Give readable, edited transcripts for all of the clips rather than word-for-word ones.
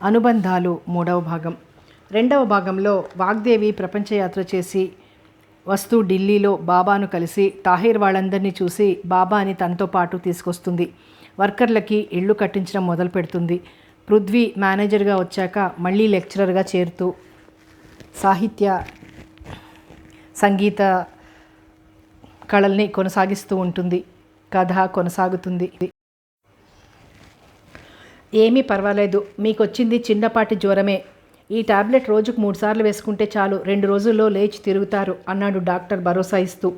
అనుబంధాలు మూడవ భాగం. రెండవ భాగంలో వాగ్దేవి ప్రపంచయాత్ర చేసి వస్తూ ఢిల్లీలో బాబాను కలిసి తాహిర్ వాళ్ళందరినీ చూసి బాబాని తనతో పాటు తీసుకొస్తుంది. వర్కర్లకి ఇళ్ళు కట్టించడం మొదలు పెడుతుంది. పృథ్వీ మేనేజర్గా వచ్చాక మళ్ళీ లెక్చరర్గా చేరుతూ సాహిత్య సంగీత కళల్ని కొనసాగిస్తూ ఉంటుంది. కథ కొనసాగుతుంది. ఏమీ పర్వాలేదు, మీకొచ్చింది చిన్నపాటి జ్వరమే. ఈ టాబ్లెట్ రోజుకు 3 సార్లు వేసుకుంటే చాలు, 2 రోజుల్లో లేచి తిరుగుతారు అన్నాడు డాక్టర్ భరోసా ఇస్తూ.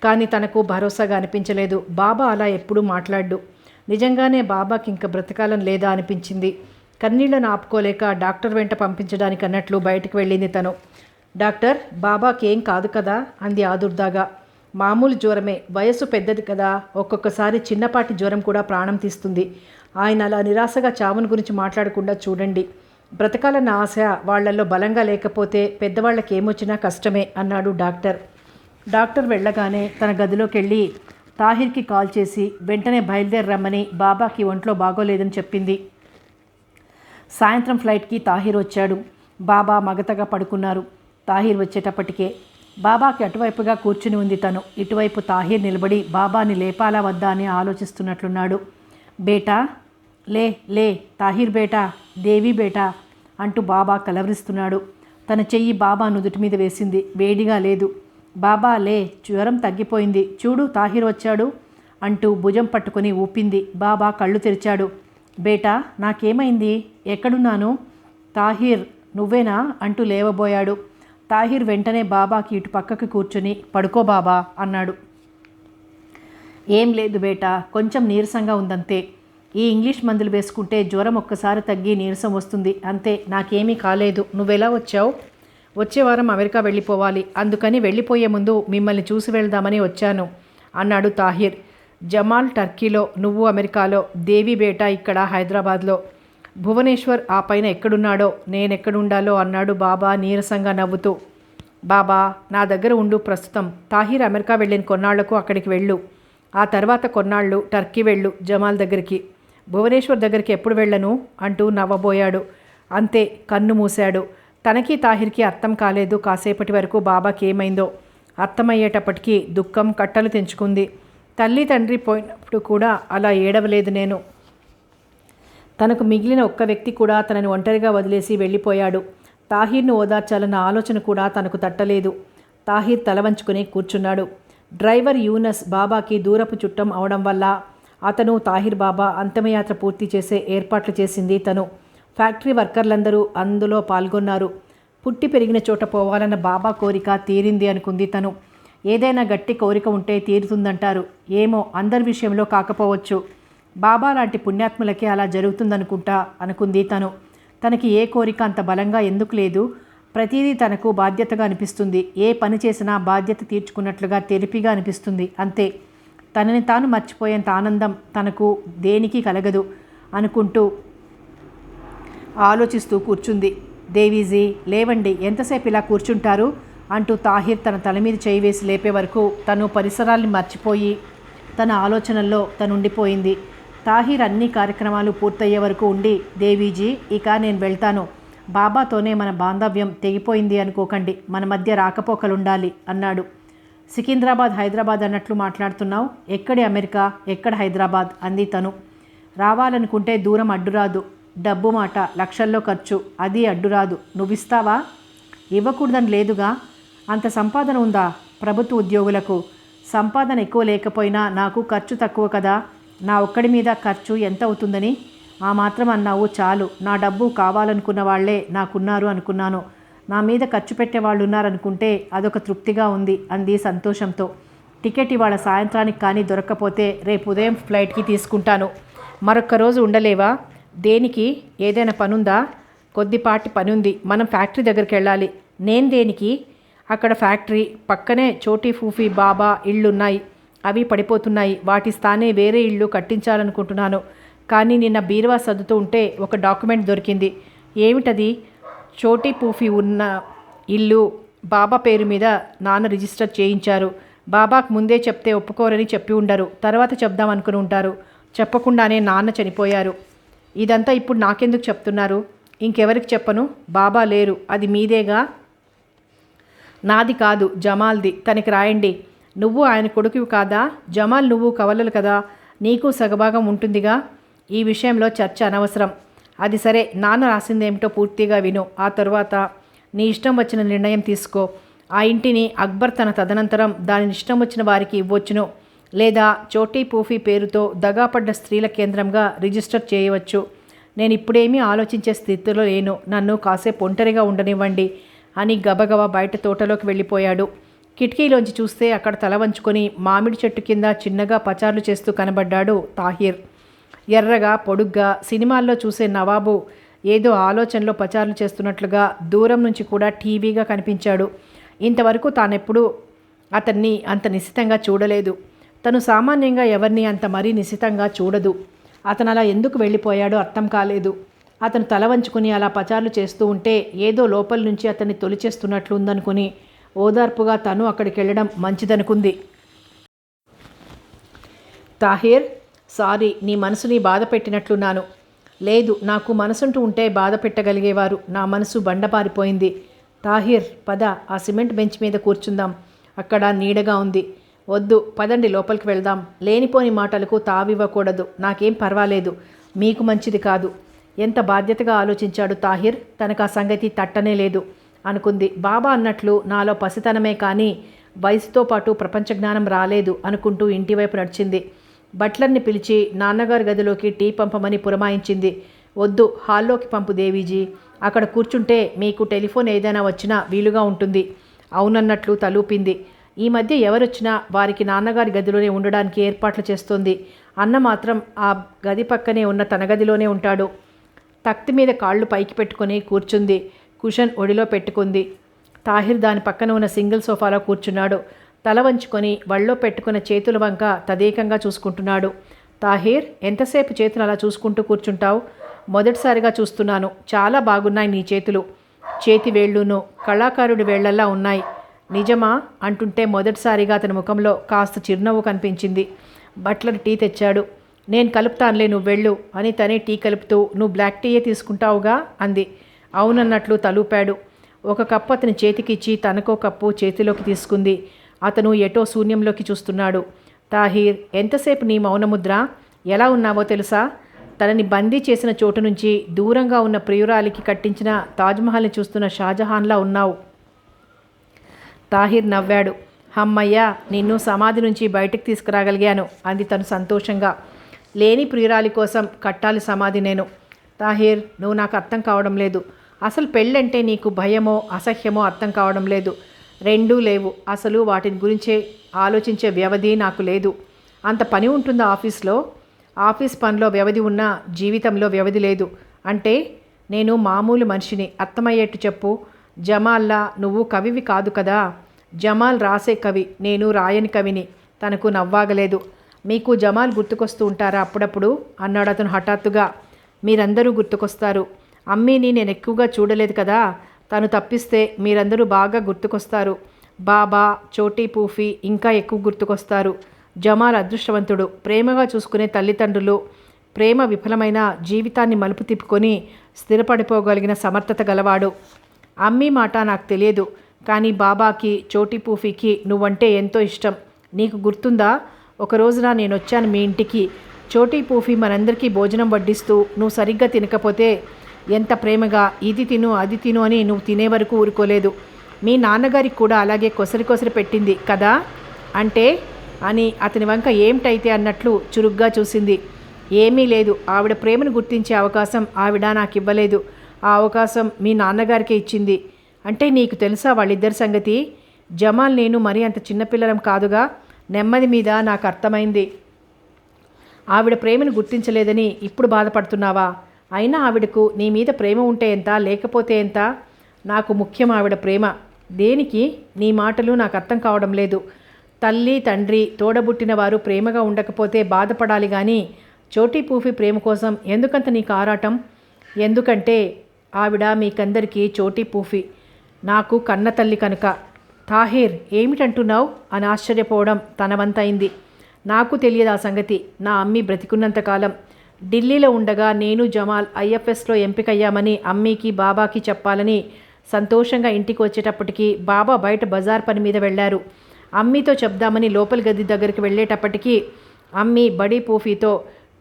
కానీ తనకు భరోసాగా అనిపించలేదు. బాబా అలా ఎప్పుడూ మాట్లాడ్డు. నిజంగానే బాబాకి ఇంక బ్రతకాలని లేదా అనిపించింది. కన్నీళ్లను ఆపుకోలేక డాక్టర్ వెంట పంపించడానికి అన్నట్లు బయటికి వెళ్ళింది తను. డాక్టర్, బాబాకి ఏం కాదు కదా అంది ఆదుర్దాగా. మామూలు జ్వరమే, వయసు పెద్దది కదా, ఒక్కొక్కసారి చిన్నపాటి జ్వరం కూడా ప్రాణం తీస్తుంది. ఆయన అలా నిరాశగా చావును గురించి మాట్లాడకుండా చూడండి. బ్రతకాలన్న ఆశ వాళ్లలో బలంగా లేకపోతే పెద్దవాళ్ళకి ఏమొచ్చినా కష్టమే అన్నాడు డాక్టర్. డాక్టర్ వెళ్ళగానే తన గదిలోకి వెళ్ళి తాహిర్కి కాల్ చేసి వెంటనే బయలుదేరమ్మని, బాబాకి ఒంట్లో బాగోలేదని చెప్పింది. సాయంత్రం ఫ్లైట్కి తాహిర్ వచ్చాడు. బాబా మగతగా పడుకున్నారు. తాహిర్ వచ్చేటప్పటికే బాబాకి అటువైపుగా కూర్చుని ఉంది తను. ఇటువైపు తాహిర్ నిలబడి బాబాని లేపాలా వద్దా అని ఆలోచిస్తున్నట్లున్నాడు. బేటా లే లే, తాహిర్ బేటా, దేవి బేటా అంటూ బాబా కలవరిస్తున్నాడు. తన చెయ్యి బాబా నుదుటి మీద వేసింది. వేడిగా లేదు. బాబా లే, జ్వరం తగ్గిపోయింది, చూడు తాహిర్ వచ్చాడు అంటూ భుజం పట్టుకొని ఊపింది. బాబా కళ్ళు తెరిచాడు. బేటా, నాకేమైంది, ఎక్కడున్నాను? తాహిర్, నువ్వేనా అంటూ లేవబోయాడు. తాహిర్ వెంటనే బాబాకి ఇటు పక్కకి కూర్చొని పడుకో బాబా అన్నాడు. ఏం లేదు బేటా, కొంచెం నీరసంగా ఉందంతే. ఈ ఇంగ్లీష్ మందులు వేసుకుంటే జ్వరం ఒక్కసారి తగ్గి నీరసం వస్తుంది అంతే, నాకేమీ కాలేదు. నువ్వెలా వచ్చావు? వచ్చే వారం అమెరికా వెళ్ళిపోవాలి, అందుకని వెళ్ళిపోయే ముందు మిమ్మల్ని చూసి వెళ్దామని వచ్చాను అన్నాడు తాహిర్. జమాల్ టర్కీలో, నువ్వు అమెరికాలో, దేవి బేటా ఇక్కడ హైదరాబాద్లో. భువనేశ్వర్ ఆ పైన ఎక్కడున్నాడో, నేనెక్కడుండాలో అన్నాడు బాబా నీరసంగా నవ్వుతూ. బాబా, నా దగ్గర ఉండు ప్రస్తుతం. తాహిర్ అమెరికా వెళ్ళిన కొన్నాళ్లకు అక్కడికి వెళ్ళు. ఆ తర్వాత కొన్నాళ్ళు టర్కీ వెళ్ళు జమాల్ దగ్గరికి. భువనేశ్వర్ దగ్గరికి ఎప్పుడు వెళ్ళను అంటూ నవ్వబోయాడు. అంతే, కన్ను మూశాడు. తనకి తాహిర్కి అర్థం కాలేదు కాసేపటి వరకు బాబాకి ఏమైందో. అర్థమయ్యేటప్పటికీ దుఃఖం కట్టలు తెంచుకుంది. తల్లి తండ్రి పోయినప్పుడు కూడా అలా ఏడవలేదు నేను. తనకు మిగిలిన ఒక్క వ్యక్తి కూడా తనని ఒంటరిగా వదిలేసి వెళ్ళిపోయాడు. తాహిర్ను ఓదార్చాలన్న ఆలోచన కూడా తనకు తట్టలేదు. తాహిర్ తల వంచుకుని కూర్చున్నాడు. డ్రైవర్ యూనస్ బాబాకి దూరపు చుట్టం అవడం వల్ల అతను, తాహిర్ బాబా అంతిమయాత్ర పూర్తి చేసే ఏర్పాట్లు చేసింది తను. ఫ్యాక్టరీ వర్కర్లందరూ అందులో పాల్గొన్నారు. పుట్టి పెరిగిన చోట పోవాలన్న బాబా కోరిక తీరింది అనుకుంది తను. ఏదైనా గట్టి కోరిక ఉంటే తీరుతుందంటారు. ఏమో, అందరి విషయంలో కాకపోవచ్చు. బాబా లాంటి పుణ్యాత్ములకే అలా జరుగుతుందనుకుంటా అనుకుంది తను. తనకి ఏ కోరిక అంత బలంగా ఎందుకు లేదు? ప్రతిదీ తనకు బాధ్యతగా అనిపిస్తుంది. ఏ పని చేసినా బాధ్యత తీర్చుకున్నట్లుగా తెరిపిగా అనిపిస్తుంది. అంతే, తనని తాను మర్చిపోయేంత ఆనందం తనకు దేనికి కలగదు అనుకుంటూ ఆలోచిస్తూ కూర్చుంది. దేవీజీ, లేవండి, ఎంతసేపు ఇలా కూర్చుంటారు అంటూ తాహిర్ తన తల మీద చేయి వేసి లేపే వరకు తను పరిసరాల్ని మర్చిపోయి తన ఆలోచనల్లో తనుండిపోయింది. తాహిర్ అన్ని కార్యక్రమాలు పూర్తయ్యే వరకు ఉండి, దేవీజీ, ఇక నేను వెళ్తాను. బాబాతోనే మన బాంధవ్యం తెగిపోయింది అనుకోకండి, మన మధ్య రాకపోకలుండాలి అన్నాడు. సికింద్రాబాద్ హైదరాబాద్ అన్నట్లు మాట్లాడుతున్నావు. ఎక్కడి అమెరికా, ఎక్కడ హైదరాబాద్ అంది తను. రావాలనుకుంటే దూరం అడ్డురాదు. డబ్బు మాట, లక్షల్లో ఖర్చు, అది అడ్డురాదు. నువ్విస్తావా? ఇవ్వకూడదని లేదుగా. అంత సంపాదన ఉందా ప్రభుత్వ ఉద్యోగులకు? సంపాదన ఎక్కువ లేకపోయినా నాకు ఖర్చు తక్కువ కదా. నా ఒక్కడి మీద ఖర్చు ఎంత అవుతుందని? ఆ మాత్రం అన్నావు చాలు. నా డబ్బు కావాలనుకున్న వాళ్లే నాకున్నారు అనుకున్నాను. నా మీద ఖర్చు పెట్టేవాళ్ళు ఉన్నారనుకుంటే అదొక తృప్తిగా ఉంది అంది సంతోషంతో. టికెట్ ఇవాళ సాయంత్రానికి కానీ దొరక్కపోతే రేపు ఉదయం ఫ్లైట్కి తీసుకుంటాను. మరొక్క రోజు ఉండలేవా? దేనికి? ఏదైనా పనుందా? కొద్దిపాటి పనుంది. మనం ఫ్యాక్టరీ దగ్గరికి వెళ్ళాలి. నేను దేనికి? అక్కడ ఫ్యాక్టరీ పక్కనే చోటీ ఫూఫీ బాబా ఇళ్ళున్నాయి. అవి పడిపోతున్నాయి. వాటి స్థానే వేరే ఇళ్ళు కట్టించాలనుకుంటున్నాను. కానీ నిన్న బీరువా సర్దుతూ ఉంటే ఒక డాక్యుమెంట్ దొరికింది. ఏమిటది? చోటీ పూఫీ ఉన్న ఇల్లు బాబా పేరు మీద నాన్న రిజిస్టర్ చేయించారు. బాబాకు ముందే చెప్తే ఒప్పుకోరని చెప్పి ఉండరు. తర్వాత చెప్దాం అనుకుని ఉంటారు. చెప్పకుండానే నాన్న చనిపోయారు. ఇదంతా ఇప్పుడు నాకెందుకు చెప్తున్నారు? ఇంకెవరికి చెప్పను? బాబా లేరు, అది మీదేగా. నాది కాదు, జమాల్ది. తనకి రాయండి. నువ్వు ఆయన కొడుకువి కాదా? జమాల్ నువ్వు కవలలు కదా, నీకు సగభాగం ఉంటుందిగా. ఈ విషయంలో చర్చ అనవసరం. అది సరే, నాన్న రాసిందేమిటో పూర్తిగా విను. ఆ తరువాత నీ ఇష్టం వచ్చిన నిర్ణయం తీసుకో. ఆ ఇంటిని అక్బర్ తన తదనంతరం దాని ఇష్టం వచ్చిన వారికి ఇవ్వచ్చును, లేదా చోటీ పూఫీ పేరుతో దగాపడ్డ స్త్రీల కేంద్రంగా రిజిస్టర్ చేయవచ్చు. నేను ఇప్పుడేమీ ఆలోచించే స్థితిలో లేను. నన్ను కాసేపు ఒంటరిగా ఉండనివ్వండి అని గబగబా బయట తోటలోకి వెళ్ళిపోయాడు. కిటికీలోంచి చూస్తే అక్కడ తల వంచుకొని మామిడి చెట్టు కింద చిన్నగా పచార్లు చేస్తూ కనబడ్డాడు తాహిర్. ఎర్రగా పొడుగ్గా సినిమాల్లో చూసే నవాబు ఏదో ఆలోచనలో పచార్లు చేస్తున్నట్లుగా దూరం నుంచి కూడా టీవీగా కనిపించాడు. ఇంతవరకు తానెప్పుడూ అతన్ని అంత నిశితంగా చూడలేదు. తను సామాన్యంగా ఎవరిని అంత మరీ నిశితంగా చూడదు. అతను అలా ఎందుకు వెళ్ళిపోయాడో అర్థం కాలేదు. అతను తల వంచుకుని అలా పచార్లు చేస్తూ ఉంటే ఏదో లోపల నుంచి అతన్ని తొలిచేస్తున్నట్లు ఉందనుకుని ఓదార్పుగా తను అక్కడికి వెళ్ళడం మంచిదనుకుంది. తాహిర్, సారీ, నీ మనసుని బాధ పెట్టినట్లున్నాను. లేదు, నాకు మనసుంటూ ఉంటే బాధ పెట్టగలిగేవారు. నా మనసు బండపారిపోయింది. తాహిర్, పద, ఆ సిమెంట్ బెంచ్ మీద కూర్చుందాం. అక్కడ నీడగా ఉంది. వద్దు, పదండి, లోపలికి వెళ్దాం. లేనిపోని మాటలకు తావివ్వకూడదు. నాకేం పర్వాలేదు, మీకు మంచిది కాదు. ఎంత బాధ్యతగా ఆలోచించాడు తాహిర్. తనకు ఆ సంగతి తట్టనే లేదు అనుకుంది. బాబా అన్నట్లు నాలో పసితనమే కానీ వయసుతో పాటు ప్రపంచ జ్ఞానం రాలేదు అనుకుంటూ ఇంటివైపు నడిచింది. బట్లర్ని పిలిచి నాన్నగారి గదిలోకి టీ పంపమని పురమాయించింది. వద్దు, హాల్లోకి పంపు దేవీజీ. అక్కడ కూర్చుంటే మీకు టెలిఫోన్ ఏదైనా వచ్చినా వీలుగా ఉంటుంది. అవునన్నట్లు తలూపింది. ఈ మధ్య ఎవరొచ్చినా వారికి నాన్నగారి గదిలోనే ఉండడానికి ఏర్పాట్లు చేస్తోంది. అన్న మాత్రం ఆ గది పక్కనే ఉన్న తన గదిలోనే ఉంటాడు. తక్తి మీద కాళ్ళు పైకి పెట్టుకుని కూర్చుంది. కుషన్ ఒడిలో పెట్టుకుంది. తాహిర్ దాని పక్కన ఉన్న సింగిల్ సోఫాలో కూర్చున్నాడు. తల వంచుకొని వళ్ళో పెట్టుకున్న చేతుల వంక తదేకంగా చూసుకుంటున్నాడు. తాహిర్, ఎంతసేపు చేతులు అలా చూసుకుంటూ కూర్చుంటావు? మొదటిసారిగా చూస్తున్నాను. చాలా బాగున్నాయి నీ చేతులు. చేతి వేళ్ళును కళాకారుడి వేళ్లల్లా ఉన్నాయి. నిజమా అంటుంటే మొదటిసారిగా అతని ముఖంలో కాస్త చిరునవ్వు కనిపించింది. బట్లర్ టీ తెచ్చాడు. నేను కలుపుతానులే, నువ్వు వెళ్ళు అని తనే టీ కలుపుతూ, నువ్వు బ్లాక్ టీయే తీసుకుంటావుగా అంది. అవునన్నట్లు తలూపాడు. ఒక కప్పు అతని చేతికిచ్చి తనకో కప్పు చేతిలోకి తీసుకుంది. అతను ఎటో శూన్యంలోకి చూస్తున్నాడు. తాహిర్, ఎంతసేపు నీ మౌనముద్ర? ఎలా ఉన్నావో తెలుసా? తనని బందీ చేసిన చోటు నుంచి దూరంగా ఉన్న ప్రియురాలికి కట్టించిన తాజ్మహల్ని చూస్తున్న షాజహాన్లా ఉన్నావు. తాహిర్ నవ్వాడు. హమ్మయ్యా, నిన్ను సమాధి నుంచి బయటికి తీసుకురాగలిగాను అంది తను సంతోషంగా. లేని ప్రియురాలి కోసం కట్టాలి సమాధి నేను. తాహిర్, నువ్వు నాకు అర్థం కావడం లేదు. అసలు పెళ్ళంటే నీకు భయమో అసహ్యమో అర్థం కావడం లేదు. రెండూ లేవు. అసలు వాటిని గురించే ఆలోచించే వ్యవధి నాకు లేదు. అంత పని ఉంటుందా ఆఫీస్లో? ఆఫీస్ పనిలో వ్యవధి ఉన్నా జీవితంలో వ్యవధి లేదు. అంటే నేను మామూలు మనిషిని, అర్థమయ్యేట్టు చెప్పు. జమాల్లా నువ్వు కవివి కాదు కదా. జమాల్ రాసే కవి, నేను రాయని కవిని. తనకు నవ్వాగలేదు. మీకు జమాల్ గుర్తుకొస్తూ ఉంటారా అప్పుడప్పుడు అన్నాడు అతను హఠాత్తుగా. మీరందరూ గుర్తుకొస్తారు. అమ్మీని నేను ఎక్కువగా చూడలేదు కదా. తను తప్పిస్తే మీరందరూ బాగా గుర్తుకొస్తారు. బాబా, చోటీ పూఫీ ఇంకా ఎక్కువ గుర్తుకొస్తారు. జమాల్ అదృష్టవంతుడు. ప్రేమగా చూసుకునే తల్లిదండ్రులు, ప్రేమ విఫలమైన జీవితాన్ని మలుపు తిప్పుకొని స్థిరపడిపోగలిగిన సమర్థత గలవాడు. అమ్మీ మాట నాకు తెలియదు, కానీ బాబాకి, చోటీ పూఫీకి నువ్వంటే ఎంతో ఇష్టం. నీకు గుర్తుందా, ఒక రోజున నేను వచ్చాను మీ ఇంటికి. చోటీ పూఫీ మనందరికీ భోజనం వడ్డిస్తూ నువ్వు సరిగ్గా తినకపోతే ఎంత ప్రేమగా ఇది తిను అది తిను అని నువ్వు తినే వరకు ఊరుకోలేదు. మీ నాన్నగారికి కూడా అలాగే కొసరి కొసరి పెట్టింది కదా అంటే అని అతని వంక ఏమిటైతే అన్నట్లు చురుగ్గా చూసింది. ఏమీ లేదు. ఆవిడ ప్రేమను గుర్తించే అవకాశం ఆవిడ నాకు ఇవ్వలేదు. ఆ అవకాశం మీ నాన్నగారికే ఇచ్చింది. అంటే నీకు తెలుసా వాళ్ళిద్దరి సంగతి? జమాల్ నేను మరీ అంత చిన్నపిల్లలం కాదుగా. నెమ్మది మీద నాకు అర్థమైంది. ఆవిడ ప్రేమను గుర్తించలేదని ఇప్పుడు బాధపడుతున్నావా? అయినా ఆవిడకు నీ మీద ప్రేమ ఉంటే ఎంత, లేకపోతే ఎంత? నాకు ముఖ్యం ఆవిడ ప్రేమ. దేనికి? నీ మాటలు నాకు అర్థం కావడం లేదు. తల్లి, తండ్రి, తోడబుట్టిన వారు ప్రేమగా ఉండకపోతే బాధపడాలి కానీ చోటీ పూఫీ ప్రేమ కోసం ఎందుకంత నీకు ఆరాటం? ఎందుకంటే ఆవిడ మీకందరికీ చోటీ పూఫీ, నాకు కన్న తల్లి కనుక. తాహిర్, ఏమిటంటున్నావు అని ఆశ్చర్యపోవడం తన వంతైంది. నాకు తెలియదు ఆ సంగతి. నా అమ్మి బ్రతికున్నంతకాలం ఢిల్లీలో ఉండగా నేను జమాల్ ఐఎఫ్ఎస్లో ఎంపికయ్యామని అమ్మీకి బాబాకి చెప్పాలని సంతోషంగా ఇంటికి వచ్చేటప్పటికి బాబా బయట బజార్ పని మీద వెళ్ళారు. అమ్మీతో చెప్దామని లోపలి గది దగ్గరికి వెళ్ళేటప్పటికీ అమ్మీ బడీ పూఫీతో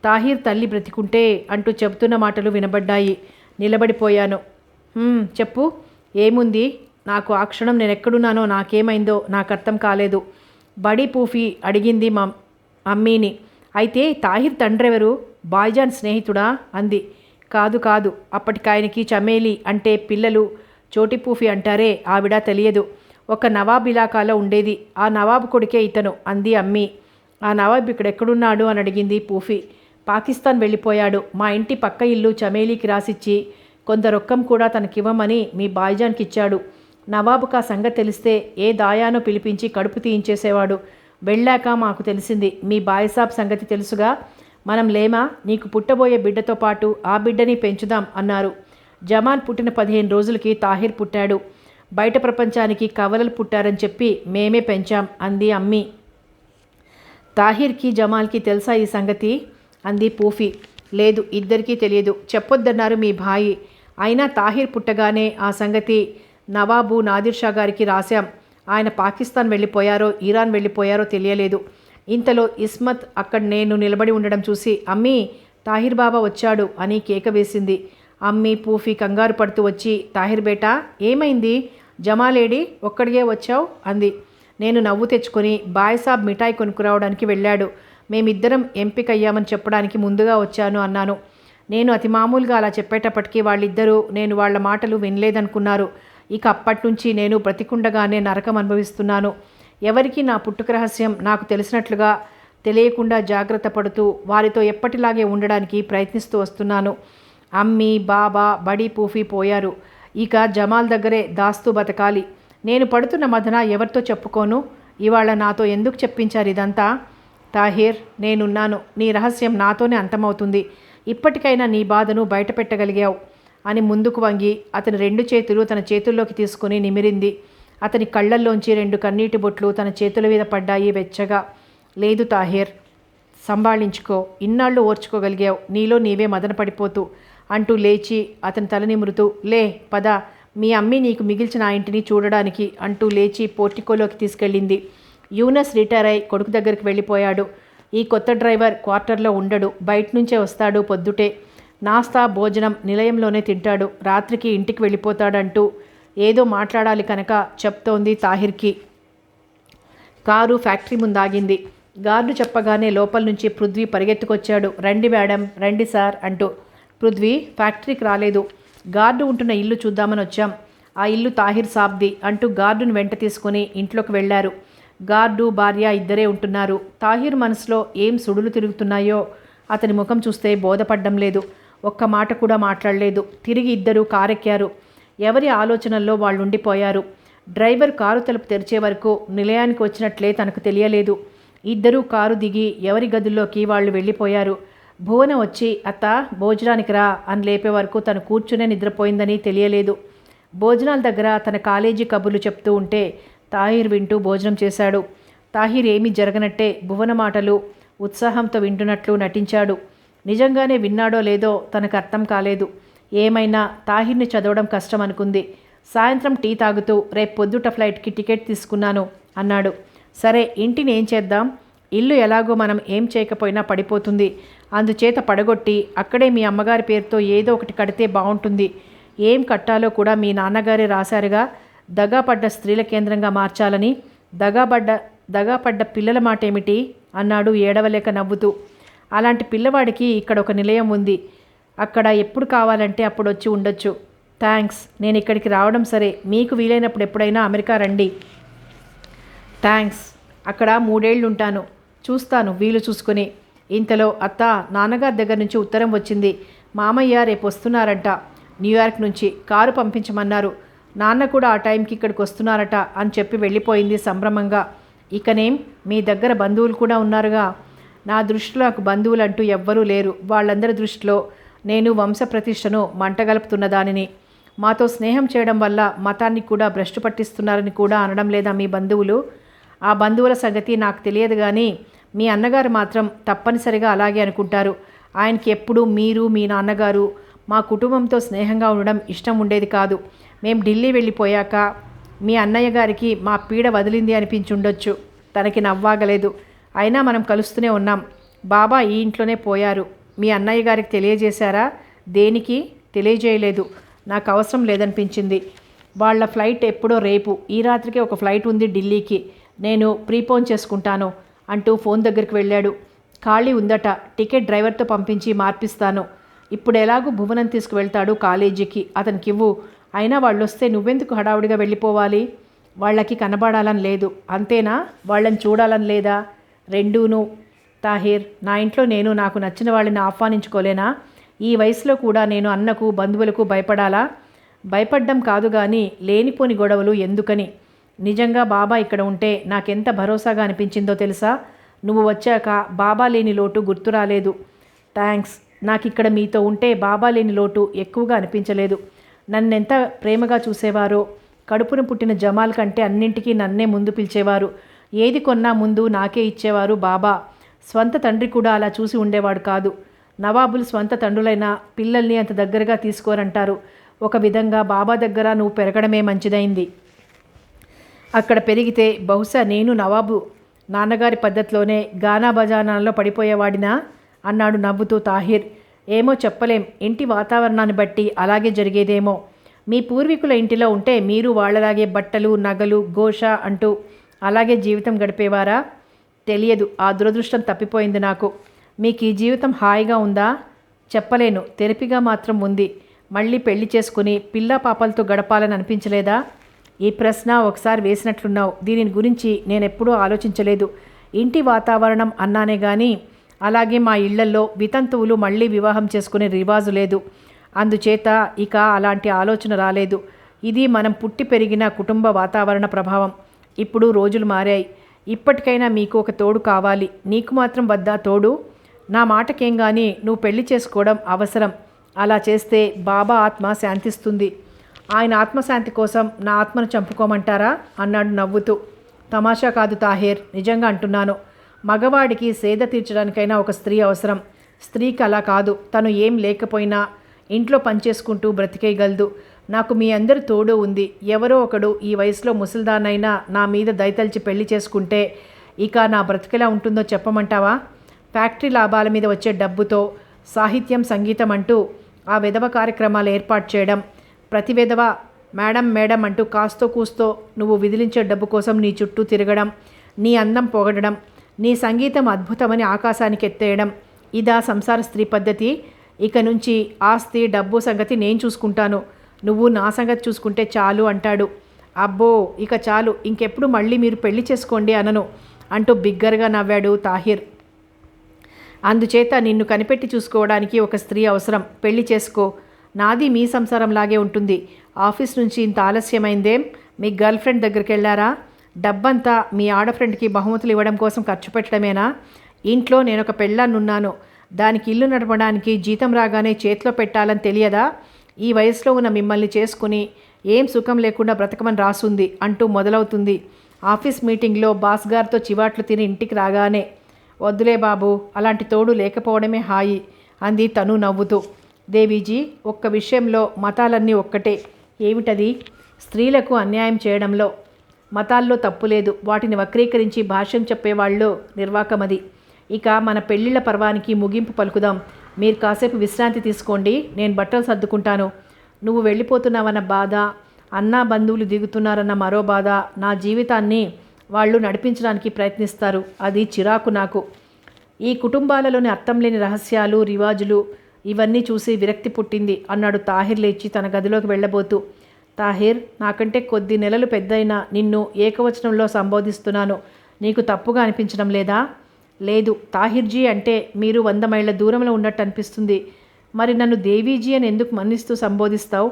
తాహిర్ తల్లి బ్రతికుంటే అంటూ చెబుతున్న మాటలు వినబడ్డాయి. నిలబడిపోయాను. చెప్పు, ఏముంది? నాకు ఆ క్షణం నేనెక్కడున్నానో నాకేమైందో నాకు అర్థం కాలేదు. బడీ పూఫీ అడిగింది మా అమ్మీని. అయితే తాహిర్ తండ్రెవరు? బాయ్జాన్ స్నేహితుడా అంది. కాదు కాదు, అప్పటికాయనకి చమేలి అంటే పిల్లలు చోటిపూఫీ అంటారే ఆవిడ తెలియదు. ఒక నవాబ్ ఇలాకాలో ఉండేది, ఆ నవాబు కొడుకే ఇతను అంది అమ్మీ. ఆ నవాబ్ ఇక్కడెక్కడున్నాడు అని అడిగింది పూఫీ. పాకిస్తాన్ వెళ్ళిపోయాడు. మా ఇంటి పక్క ఇల్లు చమేలీకి రాసిచ్చి కొంత రొక్కం కూడా తనకివ్వమని మీ బాయ్జాన్కి ఇచ్చాడు. నవాబుకు ఆ సంగతి తెలిస్తే ఏ దాయానో పిలిపించి కడుపు తీయించేసేవాడు. వెళ్ళాక మాకు తెలిసింది. మీ బాయ్సాబ్ సంగతి తెలుసుగా, మనం లేమా, నీకు పుట్టబోయే బిడ్డతో పాటు ఆ బిడ్డని పెంచుదాం అన్నారు. జమాల్ పుట్టిన 15 రోజులకి తాహిర్ పుట్టాడు. బయట ప్రపంచానికి కవలలు పుట్టారని చెప్పి మేమే పెంచాం అంది అమ్మీ. తాహిర్కి జమాల్కి తెలుసా ఈ సంగతి అంది పూఫీ. లేదు, ఇద్దరికీ తెలియదు. చెప్పొద్దన్నారు మీ భాయి. అయినా తాహిర్ పుట్టగానే ఆ సంగతి నవాబు నాదిర్ షా గారికి రాశాం. ఆయన పాకిస్తాన్ వెళ్ళిపోయారో ఇరాన్ వెళ్ళిపోయారో తెలియలేదు. ఇంతలో ఇస్మత్ అక్కడ నేను నిలబడి ఉండడం చూసి అమ్మీ తాహిర్ బాబా వచ్చాడు అని కేక వేసింది. అమ్మీ పూఫీ కంగారు పడుతూ వచ్చి తాహిర్ బేటా ఏమైంది, జమాలేడి, ఒక్కడిగే వచ్చావు అంది. నేను నవ్వు తెచ్చుకొని బాయ్సాబ్ మిఠాయి కొనుక్కురావడానికి వెళ్ళాడు. మేమిద్దరం ఎంపికయ్యామని చెప్పడానికి ముందుగా వచ్చాను అన్నాను. నేను అతి మామూలుగా అలా చెప్పేటప్పటికీ వాళ్ళిద్దరూ నేను వాళ్ళ మాటలు వినలేదనుకున్నారు. ఇక అప్పట్నుంచి నేను బ్రతికుండగానే నరకం అనుభవిస్తున్నాను. ఎవరికి నా పుట్టుక రహస్యం నాకు తెలిసినట్లుగా తెలియకుండా జాగ్రత్త పడుతూ వారితో ఎప్పటిలాగే ఉండడానికి ప్రయత్నిస్తూ వస్తున్నాను. అమ్మీ బాబా బడీ పూఫీ పోయారు. ఇక జమాల్ దగ్గరే దాస్తూ బతకాలి. నేను పడుతున్న మదన ఎవరితో చెప్పుకోను. ఇవాళ నాతో ఎందుకు చెప్పించారు ఇదంతా? తాహిర్, నేనున్నాను. నీ రహస్యం నాతోనే అంతమవుతుంది. ఇప్పటికైనా నీ బాధను బయట పెట్టగలిగావు అని ముందుకు వంగి అతని 2 చేతులు తన చేతుల్లోకి తీసుకుని నిమిరింది. అతని కళ్ళల్లోంచి 2 కన్నీటి బొట్లు తన చేతుల మీద పడ్డాయి వెచ్చగా. లేదు తాహిర్, సంభాళించుకో, ఇన్నాళ్ళు ఓర్చుకోగలిగావు, నీలో నీవే మదన పడిపోతూ అంటూ లేచి అతని తల నిమురుతూ లే పద, మీ అమ్మి నీకు మిగిల్చిన ఆ ఇంటిని చూడడానికి అంటూ లేచి పోర్టికోలోకి తీసుకెళ్ళింది. యూనస్ రిటైర్ అయి కొడుకు దగ్గరికి వెళ్ళిపోయాడు. ఈ కొత్త డ్రైవర్ క్వార్టర్లో ఉండడు, బయట నుంచే వస్తాడు పొద్దుటే. నాస్తా భోజనం నిలయంలోనే తింటాడు, రాత్రికి ఇంటికి వెళ్ళిపోతాడంటూ ఏదో మాట్లాడాలి కనుక చెప్తోంది తాహిర్కి. కారు ఫ్యాక్టరీ ముందాగింది. గార్డు చెప్పగానే లోపల నుంచి పృథ్వీ పరిగెత్తుకొచ్చాడు. రండి మేడం, రండి సార్ అంటూ. పృథ్వీ, ఫ్యాక్టరీకి రాలేదు, గార్డు ఉంటున్న ఇల్లు చూద్దామని వచ్చాం. ఆ ఇల్లు తాహిర్ సాబ్ది అంటూ గార్డును వెంట తీసుకుని ఇంట్లోకి వెళ్లారు. గార్డు భార్య ఇద్దరే ఉంటున్నారు. తాహిర్ మనసులో ఏం సుడులు తిరుగుతున్నాయో అతని ముఖం చూస్తే బోధపడ్డం లేదు. ఒక్క మాట కూడా మాట్లాడలేదు. తిరిగి ఇద్దరు కారెక్కారు. ఎవరి ఆలోచనల్లో వాళ్ళు ఉండిపోయారు. డ్రైవర్ కారు తలుపు తెరిచే వరకు నిలయానికి వచ్చినట్లే తనకు తెలియలేదు. ఇద్దరూ కారు దిగి ఎవరి గదుల్లోకి వాళ్ళు వెళ్ళిపోయారు. భువన వచ్చి అత్త భోజనానికి రా అని లేపే వరకు తను కూర్చునే నిద్రపోయిందని తెలియలేదు. భోజనాల దగ్గర తన కాలేజీ కబుర్లు చెప్తూ ఉంటే తాహిర్ వింటూ భోజనం చేశాడు. తాహిర్ ఏమీ జరగనట్టే భువన మాటలు ఉత్సాహంతో వింటున్నట్లు నటించాడు. నిజంగానే విన్నాడో లేదో తనకు అర్థం కాలేదు. ఏమైనా తాహిర్ని చదవడం కష్టం అనుకుంది. సాయంత్రం టీ తాగుతూ రేపు పొద్దుట ఫ్లైట్కి టికెట్ తీసుకున్నాను అన్నాడు. సరే, ఇంటిని ఏం చేద్దాం? ఇల్లు ఎలాగో మనం ఏం చేయకపోయినా పడిపోతుంది. అందుచేత పడగొట్టి అక్కడే మీ అమ్మగారి పేరుతో ఏదో ఒకటి కడితే బాగుంటుంది. ఏం కట్టాలో కూడా మీ నాన్నగారే రాశారుగా, దగాపడ్డ స్త్రీల కేంద్రంగా మార్చాలని. దగాపడ్డ పిల్లల మాట ఏమిటి అన్నాడు ఏడవలేక నవ్వుతూ. అలాంటి పిల్లవాడికి ఇక్కడ ఒక నిలయం ఉంది. అక్కడ ఎప్పుడు కావాలంటే అప్పుడు వచ్చి ఉండొచ్చు. థ్యాంక్స్, నేను ఇక్కడికి రావడం సరే, మీకు వీలైనప్పుడు ఎప్పుడైనా అమెరికా రండి. థ్యాంక్స్, అక్కడ 3 ఏళ్ళు ఉంటాను, చూస్తాను వీలు చూసుకుని. ఇంతలో అత్త, నాన్నగారి దగ్గర నుంచి ఉత్తరం వచ్చింది. మామయ్య రేపు వస్తున్నారంట న్యూయార్క్ నుంచి, కారు పంపించమన్నారు. నాన్న కూడా ఆ టైంకి ఇక్కడికి వస్తున్నారట అని చెప్పి వెళ్ళిపోయింది సంభ్రమంగా. ఇకనేం, మీ దగ్గర బంధువులు కూడా ఉన్నారుగా. నా దృష్టిలో నాకు బంధువులు అంటూ ఎవ్వరూ లేరు. వాళ్ళందరి దృష్టిలో నేను వంశప్రతిష్టను మంటగలుపుతున్న దానిని. మాతో స్నేహం చేయడం వల్ల మతాన్ని కూడా భ్రష్టు పట్టిస్తున్నారని కూడా అనడం లేదా మీ బంధువులు? ఆ బంధువుల సంగతి నాకు తెలియదు, కానీ మీ అన్నగారు మాత్రం తప్పనిసరిగా అలాగే అనుకుంటారు. ఆయనకి ఎప్పుడూ మీరు మీ నాన్నగారు మా కుటుంబంతో స్నేహంగా ఉండడం ఇష్టం ఉండేది కాదు. మేం ఢిల్లీ వెళ్ళిపోయాక మీ అన్నయ్య గారికి మా పీడ వదిలింది అనిపించుండొచ్చు. తనకి నవ్వాగలేదు. అయినా మనం కలుస్తూనే ఉన్నాం. బాబా ఈ ఇంట్లోనే పోయారు. మీ అన్నయ్య గారికి తెలియజేశారా? దేనికి? తెలియజేయలేదు. నాకు అవసరం లేదనిపించింది. వాళ్ళ ఫ్లైట్ ఎప్పుడో రేపు. ఈ రాత్రికి ఒక ఫ్లైట్ ఉంది ఢిల్లీకి. నేను ప్రీపోన్ చేసుకుంటాను అంటూ ఫోన్ దగ్గరికి వెళ్ళాడు. ఖాళీ ఉందట. టికెట్ డ్రైవర్తో పంపించి మార్పిస్తాను. ఇప్పుడు ఎలాగూ భువనం తీసుకువెళ్తాడు కాలేజీకి. అతనికివ్వు. అయినా వాళ్ళు వస్తే నువ్వెందుకు హడావుడిగా వెళ్ళిపోవాలి? వాళ్ళకి కనబడాలని లేదు. అంతేనా? వాళ్ళని చూడాలని లేదా? రెండూను. తాహిర్, నా ఇంట్లో నేను నాకు నచ్చిన వాళ్ళని ఆహ్వానించుకోలేనా? ఈ వయసులో కూడా నేను అన్నకు బంధువులకు భయపడాలా? భయపడ్డం కాదు కానీ లేనిపోని గొడవలు ఎందుకని. నిజంగా బాబా ఇక్కడ ఉంటే నాకెంత భరోసాగా అనిపించిందో తెలుసా? నువ్వు వచ్చాక బాబా లేని లోటు గుర్తు రాలేదు. థ్యాంక్స్. నాకు ఇక్కడ మీతో ఉంటే బాబా లేని లోటు ఎక్కువగా అనిపించలేదు. నన్నెంత ప్రేమగా చూసేవారో. కడుపున పుట్టిన జమాల్ కంటే అన్నింటికీ నన్నే ముందు పిలిచేవారు. ఏది కొన్నా ముందు నాకే ఇచ్చేవారు బాబా. స్వంత తండ్రి కూడా అలా చూసి ఉండేవాడు కాదు. నవాబులు స్వంత తండ్రులైన పిల్లల్ని అంత దగ్గరగా తీసుకోరంటారు. ఒక విధంగా బాబా దగ్గర నువ్వు పెరగడమే మంచిదైంది. అక్కడ పెరిగితే బహుశా నేను నవాబు నాన్నగారి పద్ధతిలోనే గానా బజానాల్లో పడిపోయేవాడినా అన్నాడు నవ్వుతూ తాహిర్. ఏమో చెప్పలేం. ఇంటి వాతావరణాన్ని బట్టి అలాగే జరిగేదేమో. మీ పూర్వీకుల ఇంటిలో ఉంటే మీరు వాళ్ళలాగే బట్టలు నగలు ఘోష అంటూ అలాగే జీవితం గడిపేవారా? తెలియదు. ఆ దురదృష్టం తప్పిపోయింది నాకు. మీకు ఈ జీవితం హాయిగా ఉందా? చెప్పలేను. తెరపిగా మాత్రం ఉంది. మళ్ళీ పెళ్లి చేసుకుని పిల్లా పాపలతో గడపాలని అనిపించలేదా? ఈ ప్రశ్న ఒకసారి వేసినట్లున్నావు. దీని గురించి నేనెప్పుడూ ఆలోచించలేదు. ఇంటి వాతావరణం అన్నానే కానీ అలాగే మా ఇళ్లల్లో వితంతువులు మళ్ళీ వివాహం చేసుకునే రివాజు లేదు. అందుచేత ఇక అలాంటి ఆలోచన రాలేదు. ఇది మనం పుట్టి పెరిగిన కుటుంబ వాతావరణ ప్రభావం. ఇప్పుడు రోజులు మారాయి. ఇప్పటికైనా మీకు ఒక తోడు కావాలి. నీకు మాత్రం వద్దా తోడు? నా మాటకేం కానీ నువ్వు పెళ్లి చేసుకోవడం అవసరం. అలా చేస్తే బాబా ఆత్మ శాంతిస్తుంది. ఆయన ఆత్మశాంతి కోసం నా ఆత్మను చంపుకోమంటారా అన్నాడు నవ్వుతూ. తమాషా కాదు తాహేర్, నిజంగా అంటున్నాను. మగవాడికి సేద తీర్చడానికైనా ఒక స్త్రీ అవసరం. స్త్రీకి అలా కాదు. తను ఏం లేకపోయినా ఇంట్లో పనిచేసుకుంటూ బ్రతికేయగలదు. నాకు మీ అందరి తోడు ఉంది. ఎవరో ఒకడు ఈ వయసులో ముసల్దానైనా నా మీద దయతలిచి పెళ్లి చేసుకుంటే ఇక నా బ్రతికెలా ఉంటుందో చెప్పమంటావా? ఫ్యాక్టరీ లాభాల మీద వచ్చే డబ్బుతో సాహిత్యం సంగీతం అంటూ ఆ విధవ కార్యక్రమాలు ఏర్పాటు చేయడం, ప్రతి విధవ మేడం మేడం అంటూ కాస్తో కూస్తో నువ్వు విదిలించే డబ్బు కోసం నీ చుట్టూ తిరగడం, నీ అందం పొగడడం, నీ సంగీతం అద్భుతమని ఆకాశానికి ఎత్తేయడం, ఇదా సంసార స్త్రీ పద్ధతి? ఇక నుంచి ఆస్తి డబ్బు సంగతి నేను చూసుకుంటాను. నువ్వు నా సంగతి చూసుకుంటే చాలు అంటాడు. అబ్బో ఇక చాలు, ఇంకెప్పుడు మళ్ళీ మీరు పెళ్లి చేసుకోండి అనను అంటూ బిగ్గరగా నవ్వాడు తాహిర్. అందుచేత నిన్ను కనిపెట్టి చూసుకోవడానికి ఒక స్త్రీ అవసరం. పెళ్లి చేసుకో. నాది మీ సంసారంలాగే ఉంటుంది. ఆఫీస్ నుంచి ఇంత ఆలస్యమైందేం? మీ గర్ల్ ఫ్రెండ్ దగ్గరికి వెళ్ళారా? డబ్బంతా మీ ఆడఫ్రెండ్కి బహుమతులు ఇవ్వడం కోసం ఖర్చు పెట్టడమేనా? ఇంట్లో నేను ఒక పెళ్ళాన్నున్నాను. దానికి ఇల్లు నడపడానికి జీతం రాగానే చేతిలో పెట్టాలని తెలియదా? ఈ వయసులో ఉన్న మిమ్మల్ని చేసుకుని ఏం సుఖం లేకుండా బ్రతకమని రాసుంది అంటూ మొదలవుతుంది. ఆఫీస్ మీటింగ్లో బాస్ గారితో చివాట్లు తిని ఇంటికి రాగానే. వద్దులే బాబు, అలాంటి తోడు లేకపోవడమే హాయి అంది తను నవ్వుతూ. దేవీజీ, ఒక్క విషయంలో మతాలన్నీ ఒక్కటే. ఏమిటది? స్త్రీలకు అన్యాయం చేయడంలో. మతాల్లో తప్పు లేదు. వాటిని వక్రీకరించి భాష్యం చెప్పేవాళ్ళు నిర్వాకమది. ఇక మన పెళ్ళిళ్ళ పర్వానికి ముగింపు పలుకుదాం. మీరు కాసేపు విశ్రాంతి తీసుకోండి. నేను బట్టలు సర్దుకుంటాను. నువ్వు వెళ్ళిపోతున్నావన్న బాధ, అన్నా బంధువులు దిగుతున్నారన్న మరో బాధ, నా జీవితాన్ని వాళ్ళు నడిపించడానికి ప్రయత్నిస్తారు. అది చిరాకు నాకు. ఈ కుటుంబాలలోని అర్థం లేని రహస్యాలు రివాజులు ఇవన్నీ చూసి విరక్తి పుట్టింది అన్నాడు తాహిర్ లేచి తన గదిలోకి వెళ్ళబోతూ. తాహిర్, నాకంటే కొద్ది నెలలు పెద్దయినా నిన్ను ఏకవచనంలో సంబోధిస్తున్నాను. నీకు తప్పుగా అనిపించడం లేదా? లేదు. తాహిర్జీ అంటే మీరు 100 మైళ్ళ దూరంలో ఉన్నట్టు అనిపిస్తుంది. మరి నన్ను దేవీజీ అని ఎందుకు మన్నిస్తూ సంబోధిస్తావు?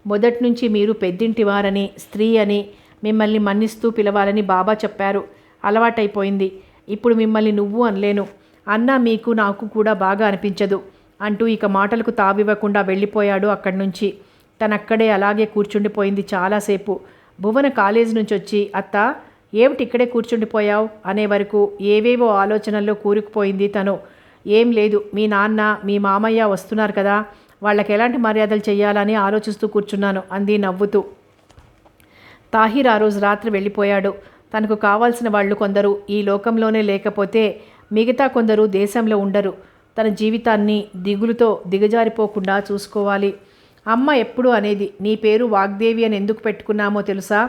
మొదటి నుంచి మీరు పెద్దింటివారని, స్త్రీ అని మిమ్మల్ని మన్నిస్తూ పిలవాలని బాబా చెప్పారు. అలవాటైపోయింది. ఇప్పుడు మిమ్మల్ని నువ్వు అనలేను. అన్నా మీకు నాకు కూడా బాగా అనిపించదు అంటూ ఇక మాటలకు తావివ్వకుండా వెళ్ళిపోయాడు అక్కడి నుంచి. తనక్కడే అలాగే కూర్చుండిపోయింది చాలాసేపు. భువన కాలేజీ నుంచి వచ్చి, అత్త ఏమిటి ఇక్కడే కూర్చుండిపోయావు అనే వరకు ఏవేవో ఆలోచనల్లో కూరుకుపోయింది తను. ఏం లేదు, మీ నాన్న మీ మామయ్య వస్తున్నారు కదా, వాళ్ళకి ఎలాంటి మర్యాదలు చేయాలని ఆలోచిస్తూ కూర్చున్నాను అంది నవ్వుతూ. తాహిర్ ఆ రోజు రాత్రి వెళ్ళిపోయాడు. తనకు కావాల్సిన వాళ్ళు కొందరు ఈ లోకంలోనే లేకపోతే మిగతా కొందరు దేశంలో ఉండరు. తన జీవితాన్ని దిగులుతో దిగజారిపోకుండా చూసుకోవాలి. అమ్మ ఎప్పుడు అనేది, నీ పేరు వాగ్దేవి అని ఎందుకు పెట్టుకున్నామో తెలుసా?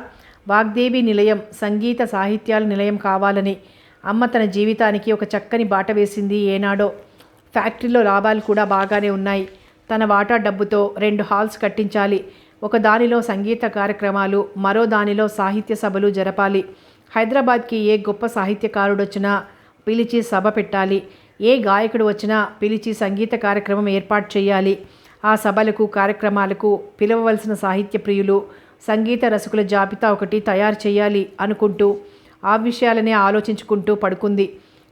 వాగ్దేవి నిలయం, సంగీత సాహిత్యాల నిలయం కావాలని. అమ్మ తన జీవితానికి ఒక చక్కని బాట వేసింది ఏనాడో. ఫ్యాక్టరీలో లాభాలు కూడా బాగానే ఉన్నాయి. తన వాటా డబ్బుతో 2 హాల్స్ కట్టించాలి. ఒక దానిలో సంగీత కార్యక్రమాలు, మరో దానిలో సాహిత్య సభలు జరపాలి. హైదరాబాద్కి ఏ గొప్ప సాహిత్యకారుడొచ్చినా పిలిచి సభ పెట్టాలి. ఏ గాయకుడు వచ్చినా పిలిచి సంగీత కార్యక్రమం ఏర్పాటు చేయాలి. ఆ సభలకు కార్యక్రమాలకు పిలవవలసిన సాహిత్య ప్రియులు, సంగీత రసికుల జాబితా ఒకటి తయారు చేయాలి అనుకుంటూ ఆ విషయాలనే ఆలోచించుకుంటూ పడుకుంది.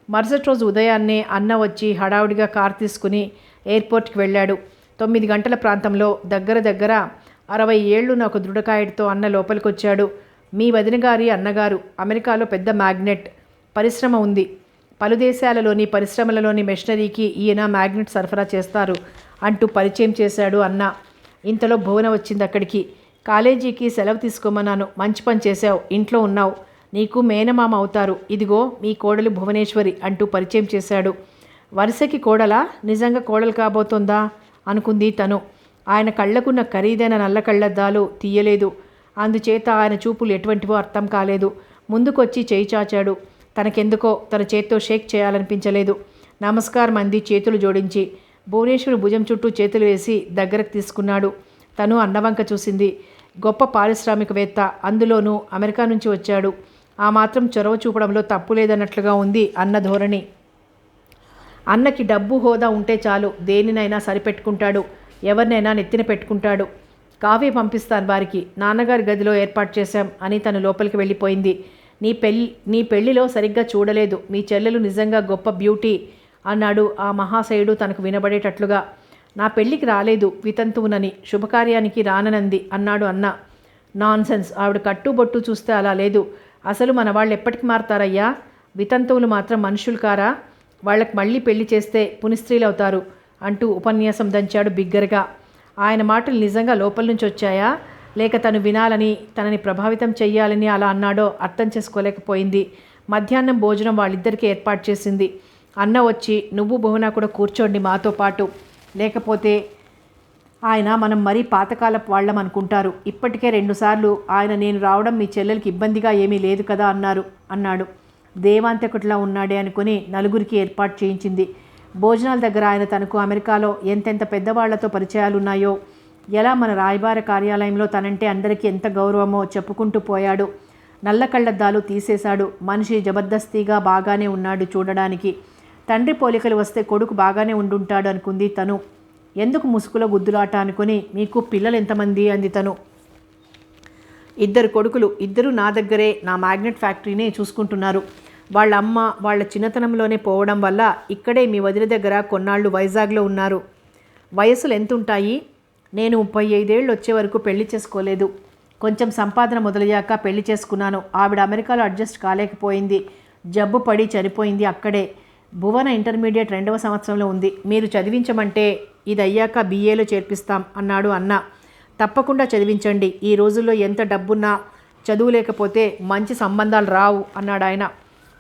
మరుసటి రోజు ఉదయాన్నే అన్న వచ్చి హడావుడిగా కారు తీసుకుని ఎయిర్పోర్ట్కి వెళ్ళాడు. 9 గంటల ప్రాంతంలో దగ్గర 60 ఏళ్లున్న ఒక దృఢకాయుడితో అన్న లోపలికొచ్చాడు. మీ వదిన గారి అన్నగారు అమెరికాలో పెద్ద మ్యాగ్నెట్ పరిశ్రమ ఉంది. పలు దేశాలలోని పరిశ్రమలలోని మెషినరీకి ఈయన మ్యాగ్నెట్ సరఫరా చేస్తారు అంటూ పరిచయం చేశాడు అన్న. ఇంతలో భువన వచ్చింది అక్కడికి. కాలేజీకి సెలవు తీసుకోమన్నాను, మంచి పని చేశావు, ఇంట్లో ఉన్నావు, నీకు మేనమామ అవుతారు, ఇదిగో మీ కోడలు భువనేశ్వరి అంటూ పరిచయం చేశాడు. వరుసకి కోడలా? నిజంగా కోడలు కాబోతోందా అనుకుంది తను. ఆయన కళ్ళకున్న ఖరీదైన నల్ల కళ్ళద్దాలు తీయలేదు. అందుచేత ఆయన చూపులు ఎటువంటివో అర్థం కాలేదు. ముందుకొచ్చి చేయి చాచాడు. తనకెందుకో తన చేత్తో షేక్ చేయాలనిపించలేదు. నమస్కారం అంది చేతులు జోడించి. భువనేశ్వరి భుజం చుట్టూ చేతులు వేసి దగ్గరకు తీసుకున్నాడు. తను అన్నవంక చూసింది. గొప్ప పారిశ్రామికవేత్త, అందులోనూ అమెరికా నుంచి వచ్చాడు. ఆ మాత్రం చొరవ చూపడంలో తప్పు లేదన్నట్లుగా ఉంది అన్న ధోరణి. అన్నకి డబ్బు హోదా ఉంటే చాలు, దేనినైనా సరిపెట్టుకుంటాడు, ఎవరినైనా నెత్తిన పెట్టుకుంటాడు. కాఫీ పంపిస్తాను వారికి, నాన్నగారి గదిలో ఏర్పాటు చేశాం అని తను లోపలికి వెళ్ళిపోయింది. నీ పెళ్లిలో సరిగ్గా చూడలేదు, మీ చెల్లెలు నిజంగా గొప్ప బ్యూటీ అన్నాడు ఆ మహాశయుడు తనకు వినబడేటట్లుగా. నా పెళ్లికి రాలేదు, వితంతువునని, శుభకార్యానికి రాననంది అన్నాడు అన్న. నాన్సెన్స్, ఆవిడ కట్టుబొట్టు చూస్తే అలా లేదు. అసలు మన వాళ్ళు ఎప్పటికి మారతారయ్యా? వితంతువులు మాత్రం మనుషులు కారా? వాళ్ళకి మళ్ళీ పెళ్లి చేస్తే పునిస్త్రీలు అవుతారు అంటూ ఉపన్యాసం దంచాడు బిగ్గరగా. ఆయన మాటలు నిజంగా లోపల నుంచి వచ్చాయా, లేక తను వినాలని తనని ప్రభావితం చెయ్యాలని అలా అన్నాడో అర్థం చేసుకోలేకపోయింది. మధ్యాహ్నం భోజనం వాళ్ళిద్దరికీ ఏర్పాటు చేసింది. అన్న వచ్చి, నువ్వు భువన కూడా కూర్చోండి మాతో పాటు, లేకపోతే ఆయన మనం మరీ పాతకాలపు వాళ్ళం అనుకుంటారు. ఇప్పటికే 2 సార్లు ఆయన నేను రావడం మీ చెల్లెలకి ఇబ్బందిగా ఏమీ లేదు కదా అన్నాడు. దేవాంతకుట్లా ఉన్నాడే అనుకుని నలుగురికి ఏర్పాటు చేయించింది. భోజనాల దగ్గర ఆయన తనకు అమెరికాలో ఎంతెంత పెద్దవాళ్లతో పరిచయాలున్నాయో, ఎలా మన రాయబార కార్యాలయంలో తనంటే అందరికీ ఎంత గౌరవమో చెప్పుకుంటూ పోయాడు. నల్ల కళ్ళద్దాలు తీసేశాడు. మనిషి జబర్దస్తిగా బాగానే ఉన్నాడు చూడడానికి. తండ్రి పోలికలు వస్తే కొడుకు బాగానే ఉండుంటాడు అనుకుంది తను. ఎందుకు ముసుగులో గుద్దులాట అనుకుని, మీకు పిల్లలు ఎంతమంది అంది తను. 2 కొడుకులు, ఇద్దరు నా దగ్గరే నా మ్యాగ్నెట్ ఫ్యాక్టరీనే చూసుకుంటున్నారు. వాళ్ళ అమ్మ వాళ్ళ చిన్నతనంలోనే పోవడం వల్ల ఇక్కడే మీ వదిన దగ్గర కొన్నాళ్ళు వైజాగ్లో ఉన్నారు. వయసులు ఎంతుంటాయి? నేను 35 ఏళ్ళు వచ్చే వరకు పెళ్లి చేసుకోలేదు. కొంచెం సంపాదన మొదలయ్యాక పెళ్లి చేసుకున్నాను. ఆవిడ అమెరికాలో అడ్జస్ట్ కాలేకపోయింది, జబ్బు పడి చనిపోయింది అక్కడే. భువన ఇంటర్మీడియట్ 2వ సంవత్సరంలో ఉంది. మీరు చదివించమంటే ఇది అయ్యాక BAలో చేర్పిస్తాం అన్నాడు అన్న. తప్పకుండా చదివించండి, ఈ రోజుల్లో ఎంత డబ్బున్నా చదువు లేకపోతే మంచి సంబంధాలు రావు అన్నాడు ఆయన.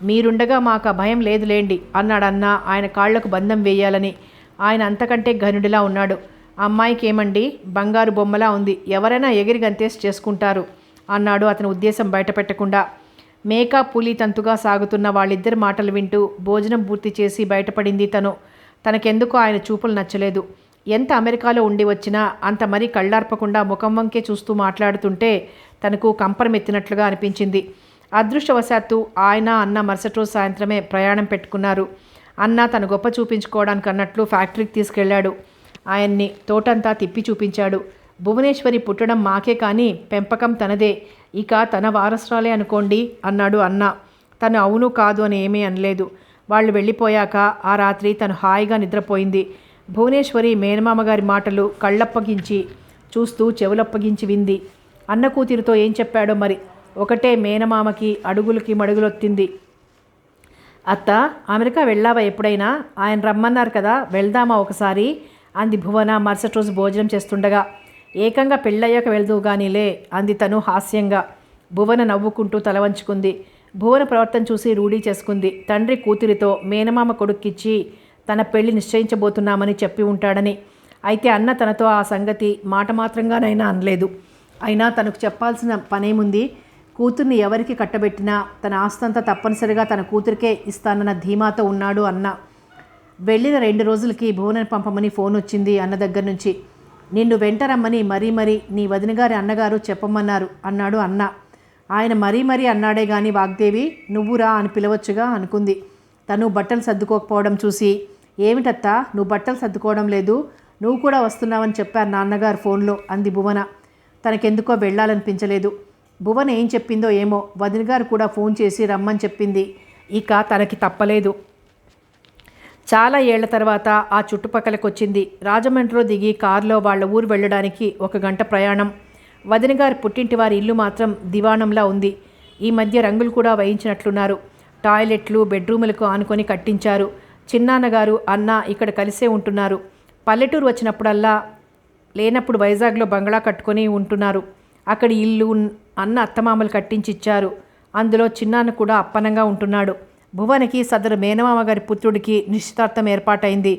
మీరుండగా మాకు ఆ భయం లేదులేండి అన్నాడన్న ఆయన కాళ్లకు బంధం వేయాలని. ఆయన అంతకంటే ఘనుడిలా ఉన్నాడు. అమ్మాయికి ఏమండి, బంగారు బొమ్మలా ఉంది, ఎవరైనా ఎగిరి గంతేసి చేసుకుంటారు అన్నాడు అతని ఉద్దేశం బయటపెట్టకుండా. మేకా పులి తంతుగా సాగుతున్న వాళ్ళిద్దరి మాటలు వింటూ భోజనం పూర్తి చేసి బయటపడింది తను. తనకెందుకో ఆయన చూపులు నచ్చలేదు. ఎంత అమెరికాలో ఉండి వచ్చినా అంత మరీ కళ్ళార్పకుండా ముఖం వంకే చూస్తూ మాట్లాడుతుంటే తనకు కంపరమెత్తినట్లుగా అనిపించింది. అదృష్టవశాత్తు ఆయన అన్న మరుసటి రోజు సాయంత్రమే ప్రయాణం పెట్టుకున్నారు. అన్న తన గొప్ప చూపించుకోవడానికి అన్నట్లు ఫ్యాక్టరీకి తీసుకెళ్లాడు. ఆయన్ని తోటంతా తిప్పి చూపించాడు. భువనేశ్వరి పుట్టడం మాకే కానీ పెంపకం తనదే, ఇక తన వారసురాలే అనుకోండి అన్నాడు అన్న. తను అవును కాదు అని ఏమీ అనలేదు. వాళ్ళు వెళ్ళిపోయాక ఆ రాత్రి తను హాయిగా నిద్రపోయింది. భువనేశ్వరి మేనమామగారి మాటలు కళ్ళప్పగించి చూస్తూ చెవులప్పగించి వింది. అన్న కూతురితో ఏం చెప్పాడో మరి. ఒకటే మేనమామకి అడుగులకి మడుగులొత్తింది. అత్త, అమెరికా వెళ్ళావా ఎప్పుడైనా? ఆయన రమ్మన్నారు కదా, వెళ్దామా ఒకసారి అంది భువన మరుసటి రోజు భోజనం చేస్తుండగా. ఏకంగా పెళ్ళయ్యాక వెళ్దువు గానీలే అంది తను హాస్యంగా. భువన నవ్వుకుంటూ తల వంచుకుంది. భువన ప్రవర్తన చూసి రూఢీ చేసుకుంది. తండ్రి కూతురితో మేనమామ కొడుక్కిచ్చి తన పెళ్లి నిశ్చయించబోతున్నామని చెప్పి ఉంటాడని. అయితే అన్న తనతో ఆ సంగతి మాట మాత్రంగానైనా అనలేదు. అయినా తనకు చెప్పాల్సిన పనేముంది? కూతుర్ని ఎవరికి కట్టబెట్టినా తన ఆస్తంతా తప్పనిసరిగా తన కూతురికే ఇస్తానన్న ధీమాతో ఉన్నాడు అన్న. వెళ్ళిన 2 రోజులకి భువనని పంపమని ఫోన్ వచ్చింది అన్న దగ్గర నుంచి. నిన్ను వెంట రమ్మని మరీ నీ వదినగారి అన్నగారు చెప్పమన్నారు అన్నాడు అన్న. ఆయన మరీ అన్నాడే గాని వాగ్దేవి నువ్వురా అని పిలవచ్చుగా అనుకుంది. తను బట్టలు సర్దుకోకపోవడం చూసి, ఏమిటత్తా నువ్వు బట్టలు సర్దుకోవడం లేదు, నువ్వు కూడా వస్తున్నావని చెప్పారు నాన్నగారు ఫోన్లో అంది భువన. తనకెందుకో వెళ్ళాలనిపించలేదు. భువన ఏం చెప్పిందో ఏమో, వదినగారు కూడా ఫోన్ చేసి రమ్మని చెప్పింది. ఇక తనకి తప్పలేదు. చాలా ఏళ్ల తర్వాత ఆ చుట్టుపక్కలకు వచ్చింది. రాజమండ్రిలో దిగి కారులో వాళ్ళ ఊరు వెళ్ళడానికి 1 గంట ప్రయాణం. వదినగారి పుట్టింటి వారి ఇల్లు మాత్రం దివాణంలా ఉంది. ఈ మధ్య రంగులు కూడా వేయించినట్లున్నారు. టాయిలెట్లు బెడ్రూములకు ఆనుకొని కట్టించారు. చిన్నాన్నగారు అన్న ఇక్కడ కలిసే ఉంటున్నారు. పల్లెటూరు వచ్చినప్పుడల్లా లేనప్పుడు వైజాగ్లో బంగ్లా కట్టుకొని ఉంటున్నారు. అక్కడి ఇల్లు అన్న అత్తమామలు కట్టించిచ్చారు. అందులో చిన్నాన్న కూడా అప్పనంగా ఉంటున్నాడు. భువనకి సదరు మేనమామ గారి పుత్రుడికి నిశ్చితార్థం ఏర్పాటైంది.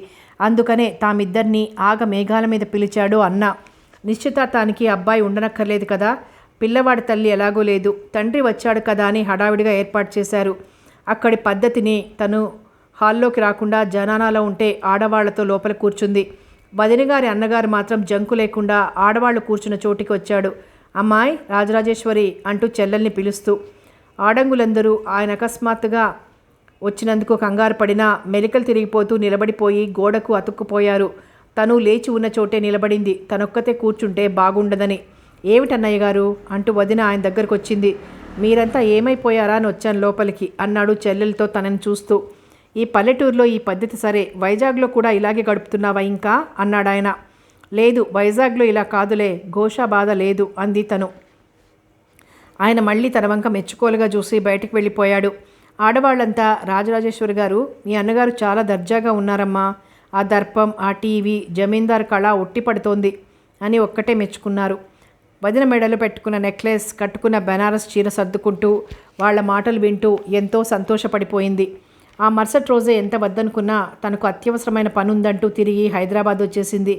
అందుకనే తామిద్దరినీ ఆగ మేఘాల మీద పిలిచాడు అన్న. నిశ్చితార్థానికి అబ్బాయి ఉండనక్కర్లేదు కదా, పిల్లవాడి తల్లి ఎలాగో లేదు, తండ్రి వచ్చాడు కదా అని హడావిడిగా ఏర్పాటు చేశారు. అక్కడి పద్ధతిని తను హాల్లోకి రాకుండా జనానాలో ఉంటే ఆడవాళ్లతో లోపల కూర్చుంది. వదినగారి అన్నగారు మాత్రం జంకు లేకుండా ఆడవాళ్లు కూర్చున్న చోటికి వచ్చాడు. అమ్మాయి రాజరాజేశ్వరి అంటూ చెల్లెల్ని పిలుస్తూ. ఆడంగులందరూ ఆయన అకస్మాత్తుగా వచ్చినందుకు కంగారు పడినా మెలికలు తిరిగిపోతూ నిలబడిపోయి గోడకు అతుక్కుపోయారు. తను లేచి ఉన్న చోటే నిలబడింది. తనొక్కతే కూర్చుంటే బాగుండదని. ఏమిటన్నయ్య గారు అంటూ వదిన ఆయన దగ్గరకు వచ్చింది. మీరంతా ఏమైపోయారా అని వచ్చాను లోపలికి అన్నాడు చెల్లెలతో తనని చూస్తూ. ఈ పల్లెటూరులో ఈ పద్ధతి సరే, వైజాగ్లో కూడా ఇలాగే గడుపుతున్నావా ఇంకా అన్నాడాయన. లేదు, వైజాగ్లో ఇలా కాదులే, ఘోషా బాధ లేదు అంది తను. ఆయన మళ్ళీ తన వంక మెచ్చుకోలుగా చూసి బయటికి వెళ్ళిపోయాడు. ఆడవాళ్ళంతా రాజరాజేశ్వరి గారు, మీ అన్నగారు చాలా దర్జాగా ఉన్నారమ్మా, ఆ దర్పం, ఆ టీవీ, జమీందార్ కళ ఒట్టిపడుతోంది అని ఒక్కటే మెచ్చుకున్నారు. వదిన మెడలు పెట్టుకున్న నెక్లెస్, కట్టుకున్న బెనారస్ చీర సర్దుకుంటూ వాళ్ళ మాటలు వింటూ ఎంతో సంతోషపడిపోయింది. ఆ మరుసటి రోజే ఎంత వద్దనుకున్నా తనకు అత్యవసరమైన పనుందంటూ తిరిగి హైదరాబాద్ వచ్చేసింది.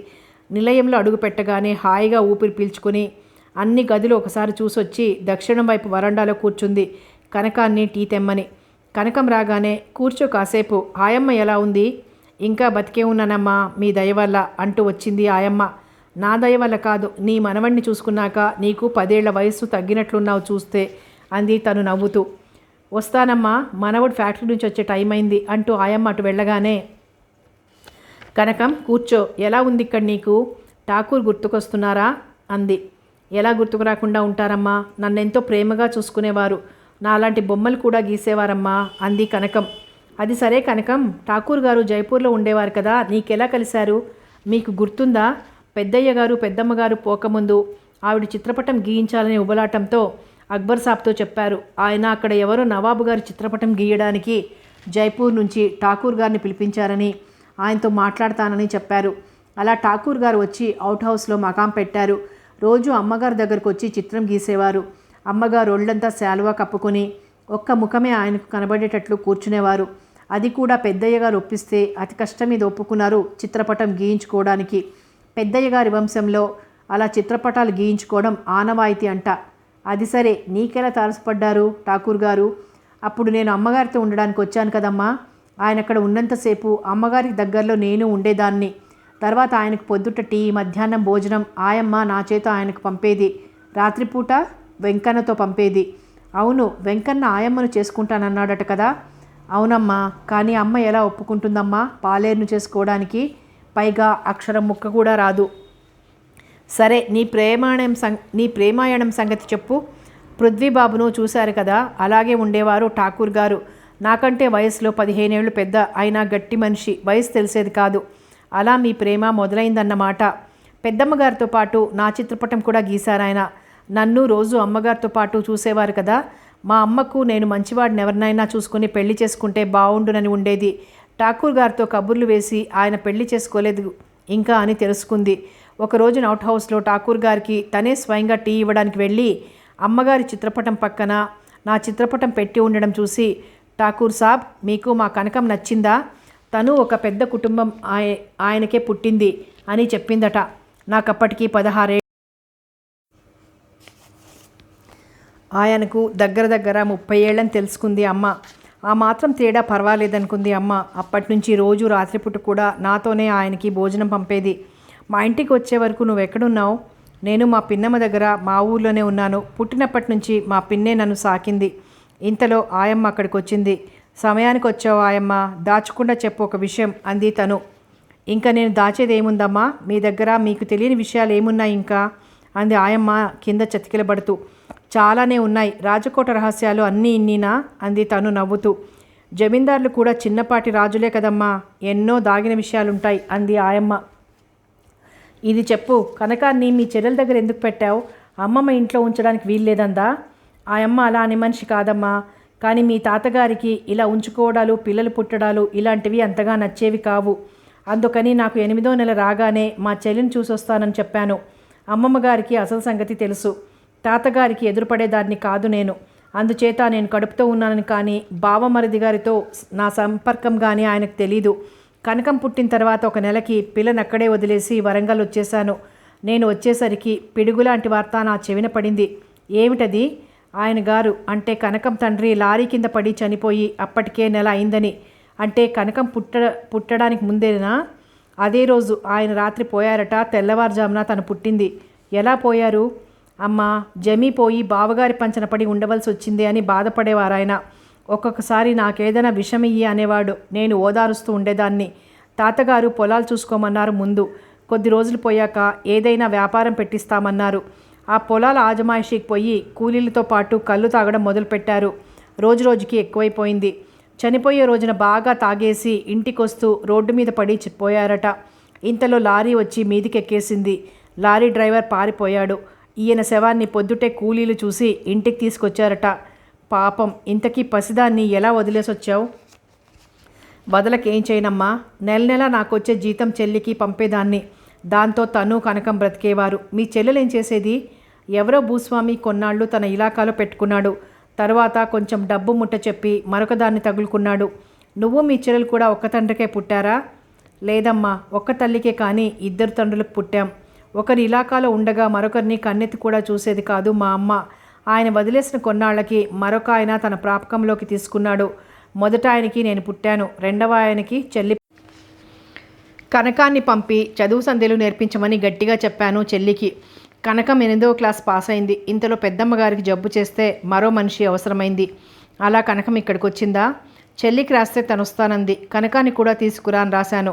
నిలయంలో అడుగు పెట్టగానే హాయిగా ఊపిరి పీల్చుకుని అన్ని గదులు ఒకసారి చూసొచ్చి దక్షిణం వైపు వరండాలో కూర్చుంది కనకాన్ని టీ తెమ్మని. కనకం రాగానే కూర్చో కాసేపు, ఆయమ్మ ఎలా ఉంది? ఇంకా బతికే ఉన్నానమ్మా మీ దయ వల్ల అంటూ వచ్చింది ఆయమ్మ. నా దయ వల్ల కాదు, నీ మనవణ్ణి చూసుకున్నాక నీకు 10 ఏళ్ల వయస్సు తగ్గినట్లున్నావు చూస్తే అంది తను నవ్వుతూ. వస్తానమ్మా, మనవడు ఫ్యాక్టరీ నుంచి వచ్చే టైం అయింది అంటూ ఆయమ్మ అటు వెళ్ళగానే, కనకం కూర్చో, ఎలా ఉంది ఇక్కడ నీకు? ఠాకూర్ గుర్తుకొస్తున్నారా అంది. ఎలా గుర్తుకు రాకుండా ఉంటారమ్మా, నన్నెంతో ప్రేమగా చూసుకునేవారు, నాలాంటి బొమ్మలు కూడా గీసేవారమ్మా అంది కనకం. అది సరే కనకం, ఠాకూర్ గారు జైపూర్లో ఉండేవారు కదా, నీకెలా కలిశారు? మీకు గుర్తుందా? పెద్దయ్య గారు పెద్దమ్మగారు పోకముందు ఆవిడ చిత్రపటం గీయించాలని ఉబలాటంతో అక్బర్ సాబ్తో చెప్పారు. ఆయన అక్కడ ఎవరో నవాబు గారి చిత్రపటం గీయడానికి జైపూర్ నుంచి ఠాకూర్ గారిని పిలిపించారని, ఆయనతో మాట్లాడతానని చెప్పారు. అలా ఠాకూర్ గారు వచ్చి అవుట్ హౌస్లో మకాం పెట్టారు. రోజు అమ్మగారి దగ్గరకు వచ్చి చిత్రం గీసేవారు. అమ్మగారు ఒళ్ళంతా శాలువా కప్పుకొని ఒక్క ముఖమే ఆయనకు కనబడేటట్లు కూర్చునేవారు. అది కూడా పెద్దయ్య గారు ఒప్పిస్తే అతి కష్టం మీద ఒప్పుకున్నారు చిత్రపటం గీయించుకోవడానికి. పెద్దయ్య గారి వంశంలో అలా చిత్రపటాలు గీయించుకోవడం ఆనవాయితీ అంట. అది సరే, నీకెలా తారసపడ్డారు ఠాకూర్ గారు? అప్పుడు నేను అమ్మగారితో ఉండడానికి వచ్చాను కదమ్మా. ఆయన అక్కడ ఉన్నంతసేపు అమ్మగారికి దగ్గరలో నేను ఉండేదాన్ని. తర్వాత ఆయనకు పొద్దుట టీ, మధ్యాహ్నం భోజనం ఆయమ్మ నా చేత ఆయనకు పంపేది. రాత్రిపూట వెంకన్నతో పంపేది. అవును, వెంకన్న ఆయమ్మను చేసుకుంటానన్నాడట కదా. అవునమ్మా, కానీ అమ్మ ఎలా ఒప్పుకుంటుందమ్మా పాలేరును చేసుకోవడానికి? పైగా అక్షరం ముక్క కూడా రాదు. సరే, నీ ప్రేమాయణం సంగతి చెప్పు. పృథ్వీబాబును చూశారు కదా, అలాగే ఉండేవారు ఠాకూర్ గారు. నాకంటే వయసులో 15 ఏళ్ళు పెద్ద, అయినా గట్టి మనిషి, వయసు తెలిసేది కాదు. అలా మీ ప్రేమ మొదలైందన్నమాట. పెద్దమ్మగారితో పాటు నా చిత్రపటం కూడా గీశారాయన. నన్ను రోజు అమ్మగారితో పాటు చూసేవారు కదా. మా అమ్మకు నేను మంచివాడిని ఎవరినైనా చూసుకుని పెళ్లి చేసుకుంటే బాగుండునని ఉండేది. ఠాకూర్ గారితో కబుర్లు వేసి ఆయన పెళ్లి చేసుకోలేదు ఇంకా అని తెలుసుకుంది. ఒకరోజు అవుట్ హౌస్లో ఠాకూర్ గారికి తనే స్వయంగా టీ ఇవ్వడానికి వెళ్ళి అమ్మగారి చిత్రపటం పక్కన నా చిత్రపటం పెట్టి ఉండడం చూసి, ఠాకూర్ సాబ్, మీకు మా కనకం నచ్చిందా? తను ఒక పెద్ద కుటుంబం ఆయనకే పుట్టింది అని చెప్పిందట. నాకప్పటికి 16 ఆయనకు దగ్గర 30 ఏళ్ళని తెలుసుకుంది అమ్మ. ఆ మాత్రం తేడా పర్వాలేదనుకుంది అమ్మ. అప్పటి నుంచి రోజు రాత్రిపూట కూడా నాతోనే ఆయనకి భోజనం పంపేది. మా ఇంటికి వచ్చే వరకు నువ్వెక్కడున్నావు? నేను మా పిన్నమ్మ దగ్గర మా ఊర్లోనే ఉన్నాను. పుట్టినప్పటి నుంచి మా పిన్నే నన్ను సాకింది. ఇంతలో ఆయమ్మ అక్కడికి వచ్చింది. సమయానికి వచ్చావు ఆయమ్మ, దాచకుండా చెప్పు ఒక విషయం అంది తను. ఇంకా నేను దాచేదేముందమ్మా, మీ దగ్గర మీకు తెలియని విషయాలు ఏమున్నాయి ఇంకా అంది ఆయమ్మ కింద చతికిలబడుతూ. చాలానే ఉన్నాయి, రాజకోట రహస్యాలు అన్నీ ఇన్నీనా అంది తను నవ్వుతూ. జమీందారులు కూడా చిన్నపాటి రాజులే కదమ్మా, ఎన్నో దాగిన విషయాలుంటాయి అంది ఆయమ్మ. ఇది చెప్పు, కనకాన్ని మీ చెల్లెల దగ్గర ఎందుకు పెట్టావు? అమ్మమ్మ ఇంట్లో ఉంచడానికి వీల్లేదందా? ఆయమ్మ అలా అని మనిషి కాదమ్మా, కానీ మీ తాతగారికి ఇలా ఉంచుకోవడాలు, పిల్లలు పుట్టడాలు ఇలాంటివి అంతగా నచ్చేవి కావు. అందుకని నాకు 8వ నెల రాగానే మా చెల్లిని చూసొస్తానని చెప్పాను. అమ్మమ్మ గారికి అసలు సంగతి తెలుసు. తాతగారికి ఎదురుపడేదాన్ని కాదు నేను. అందుచేత నేను కడుపుతో ఉన్నానని కానీ బావమరిది గారితో నా సంపర్కం కానీ ఆయనకు తెలీదు. కనకం పుట్టిన తర్వాత 1 నెలకి పిల్లని అక్కడే వదిలేసి వరంగల్ వచ్చేశాను. నేను వచ్చేసరికి పిడుగులాంటి వార్త నా చెవిన పడింది. ఏమిటది? ఆయన గారు అంటే కనకం తండ్రి లారీ కింద పడి చనిపోయి అప్పటికే నెల అయిందని. అంటే కనకం పుట్టడానికి ముందేనా? అదే రోజు ఆయన రాత్రి పోయారట. తెల్లవారుజామున తను పుట్టింది. ఎలా పోయారు? అమ్మా, జమీ పోయి బావగారి పంచన పడి ఉండవలసి వచ్చింది అని బాధపడేవారాయన. ఒక్కొక్కసారి నాకేదైనా విషమియ్యి అనేవాడు. నేను ఓదారుస్తూ ఉండేదాన్ని. తాతగారు పొలాలు చూసుకోమన్నారు ముందు. కొద్ది రోజులు పోయాక ఏదైనా వ్యాపారం పెట్టిస్తామన్నారు. ఆ పొలాల ఆజమాయిషీకి పోయి కూలీలతో పాటు కళ్ళు తాగడం మొదలుపెట్టారు. రోజురోజుకి ఎక్కువైపోయింది. చనిపోయే రోజున బాగా తాగేసి ఇంటికొస్తూ రోడ్డు మీద పడి పోయారట. ఇంతలో లారీ వచ్చి మీదికెక్కేసింది. లారీ డ్రైవర్ పారిపోయాడు. ఈయన శవాన్ని పొద్దుటే కూలీలు చూసి ఇంటికి తీసుకొచ్చారట. పాపం, ఇంతకీ పసిదాన్ని ఎలా వదిలేసొచ్చావు? వదలకేం చేయనమ్మా, నెల నాకొచ్చే జీతం చెల్లికి పంపేదాన్ని. దాంతో తను కనకం బ్రతికేవారు. మీ చెల్లెలేం చేసేది? ఎవరో భూస్వామి కొన్నాళ్ళు తన ఇలాకాలో పెట్టుకున్నాడు. తర్వాత కొంచెం డబ్బు ముట్ట చెప్పి మరొక దాన్ని తగులుకున్నాడు. నువ్వు మీ చెల్లెలు కూడా ఒక్క తండ్రికే పుట్టారా? లేదమ్మా, ఒక్క తల్లికే కానీ 2 తండ్రులకు పుట్టాం. ఒకరి ఇలాకాలో ఉండగా మరొకరిని కన్నెత్తి కూడా చూసేది కాదు మా అమ్మ. ఆయన వదిలేసిన కొన్నాళ్ళకి మరొక ఆయన తన ప్రాపకంలోకి తీసుకున్నాడు. మొదట ఆయనకి నేను పుట్టాను. రెండవ ఆయనకి చెల్లి. కనకాన్ని పంపి చదువు సంధ్యలు నేర్పించమని గట్టిగా చెప్పాను చెల్లికి. కనకం 8వ క్లాస్ పాస్ అయింది. ఇంతలో పెద్దమ్మగారికి జబ్బు చేస్తే మరో మనిషి అవసరమైంది. అలా కనకం ఇక్కడికి వచ్చిందా? చెల్లికి రాస్తే తను వస్తానంది. కనకాన్ని కూడా తీసుకురా అని రాశాను.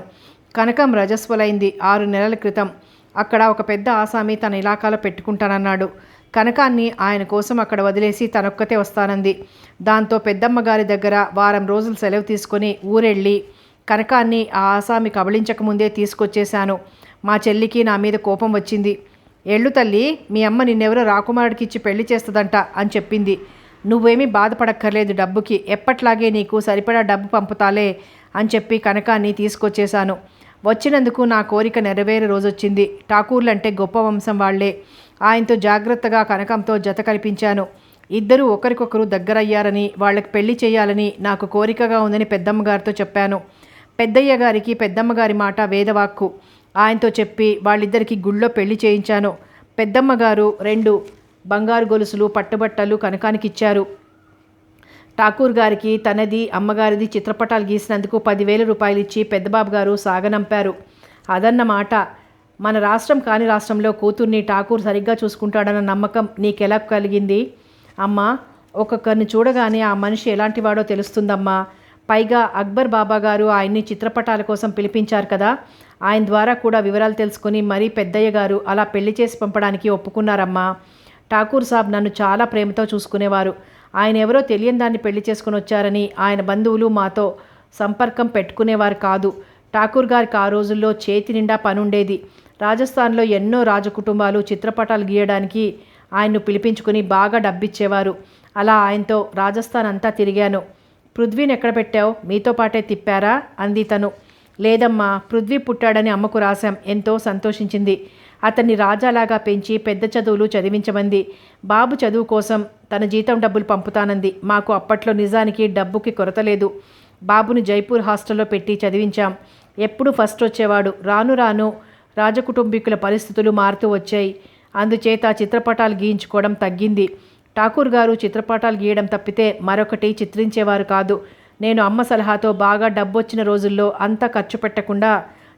కనకం రజస్వలైంది 6 నెలల క్రితం. అక్కడ ఒక పెద్ద ఆసామి తన ఇలాకాలో పెట్టుకుంటానన్నాడు. కనకాన్ని ఆయన కోసం అక్కడ వదిలేసి తనొక్కతే వస్తానంది. దాంతో పెద్దమ్మగారి దగ్గర వారం రోజులు సెలవు తీసుకొని ఊరెళ్ళి కనకాన్ని ఆ ఆసామి కబళించకముందే తీసుకొచ్చేశాను. మా చెల్లికి నా మీద కోపం వచ్చింది. ఎళ్ళు తల్లి, మీ అమ్మ నిన్నెవరో రాకుమారుడికి ఇచ్చి పెళ్లి చేస్తుందంట అని చెప్పింది. నువ్వేమీ బాధపడక్కర్లేదు, డబ్బుకి ఎప్పట్లాగే నీకు సరిపడా డబ్బు పంపుతాలే అని చెప్పి కనకాన్ని తీసుకొచ్చేశాను. వచ్చినందుకు నా కోరిక నెరవేరే రోజొచ్చింది. ఠాకూర్లంటే గొప్ప వంశం వాళ్లే. ఆయనతో జాగ్రత్తగా కనకంతో జత కల్పించాను. ఇద్దరూ ఒకరికొకరు దగ్గరయ్యారని, వాళ్ళకి పెళ్లి చేయాలని నాకు కోరికగా ఉందని పెద్దమ్మగారితో చెప్పాను. పెద్దయ్య గారికి పెద్దమ్మగారి మాట వేదవాక్కు. ఆయనతో చెప్పి వాళ్ళిద్దరికీ గుళ్ళో పెళ్లి చేయించాను. పెద్దమ్మగారు 2 బంగారు గొలుసులు, పట్టుబట్టలు కనకానికి ఇచ్చారు. ఠాకూర్ గారికి తనది అమ్మగారిది చిత్రపటాలు గీసినందుకు 10,000 రూపాయలు ఇచ్చి పెద్దబాబు గారు సాగనంపారు. అదన్నమాట. మన రాష్ట్రం కాని రాష్ట్రంలో కూతుర్ని ఠాకూర్ సరిగ్గా చూసుకుంటాడన్న నమ్మకం నీకెలా కలిగింది? అమ్మా, ఒక్కొక్కరిని చూడగానే ఆ మనిషి ఎలాంటివాడో తెలుస్తుందమ్మా. పైగా అక్బర్ బాబా గారు ఆయన్ని చిత్రపటాల కోసం పిలిపించారు కదా. ఆయన ద్వారా కూడా వివరాలు తెలుసుకుని మరీ పెద్దయ్య గారు అలా పెళ్లి చేసి పంపడానికి ఒప్పుకున్నారమ్మా. ఠాకూర్ సాబ్ నన్ను చాలా ప్రేమతో చూసుకునేవారు. ఆయన ఎవరో తెలియని దాన్ని పెళ్లి చేసుకుని వచ్చారని ఆయన బంధువులు మాతో సంపర్కం పెట్టుకునేవారు కాదు. ఠాకూర్ గారికి ఆ రోజుల్లో చేతి నిండా పనుండేది. రాజస్థాన్లో ఎన్నో రాజకుటుంబాలు చిత్రపటాలు గీయడానికి ఆయన్ను పిలిపించుకుని బాగా డబ్బిచ్చేవారు. అలా ఆయనతో రాజస్థాన్ అంతా తిరిగాను. పృథ్వీని ఎక్కడ పెట్టావు? మీతో పాటే తిప్పారా అంది తను. లేదమ్మా, పృథ్వీ పుట్టాడని అమ్మకు రాశాం. ఎంతో సంతోషించింది. అతన్ని రాజాలాగా పెంచి పెద్ద చదువులు చదివించమంది. బాబు చదువు కోసం తన జీతం డబ్బులు పంపుతానంది. మాకు అప్పట్లో నిజానికి డబ్బుకి కొరత లేదు. బాబుని జైపూర్ హాస్టల్లో పెట్టి చదివించాం. ఎప్పుడు ఫస్ట్ వచ్చేవాడు. రాను రాను రాజకుటుంబీకుల పరిస్థితులు మారుతూ వచ్చాయి. అందుచేత చిత్రపటాలు గీయించుకోవడం తగ్గింది. ఠాకూర్ గారు చిత్రపటాలు గీయడం తప్పితే మరొకటి చిత్రించేవారు కాదు. నేను అమ్మ సలహాతో బాగా డబ్బొచ్చిన రోజుల్లో అంతా ఖర్చు పెట్టకుండా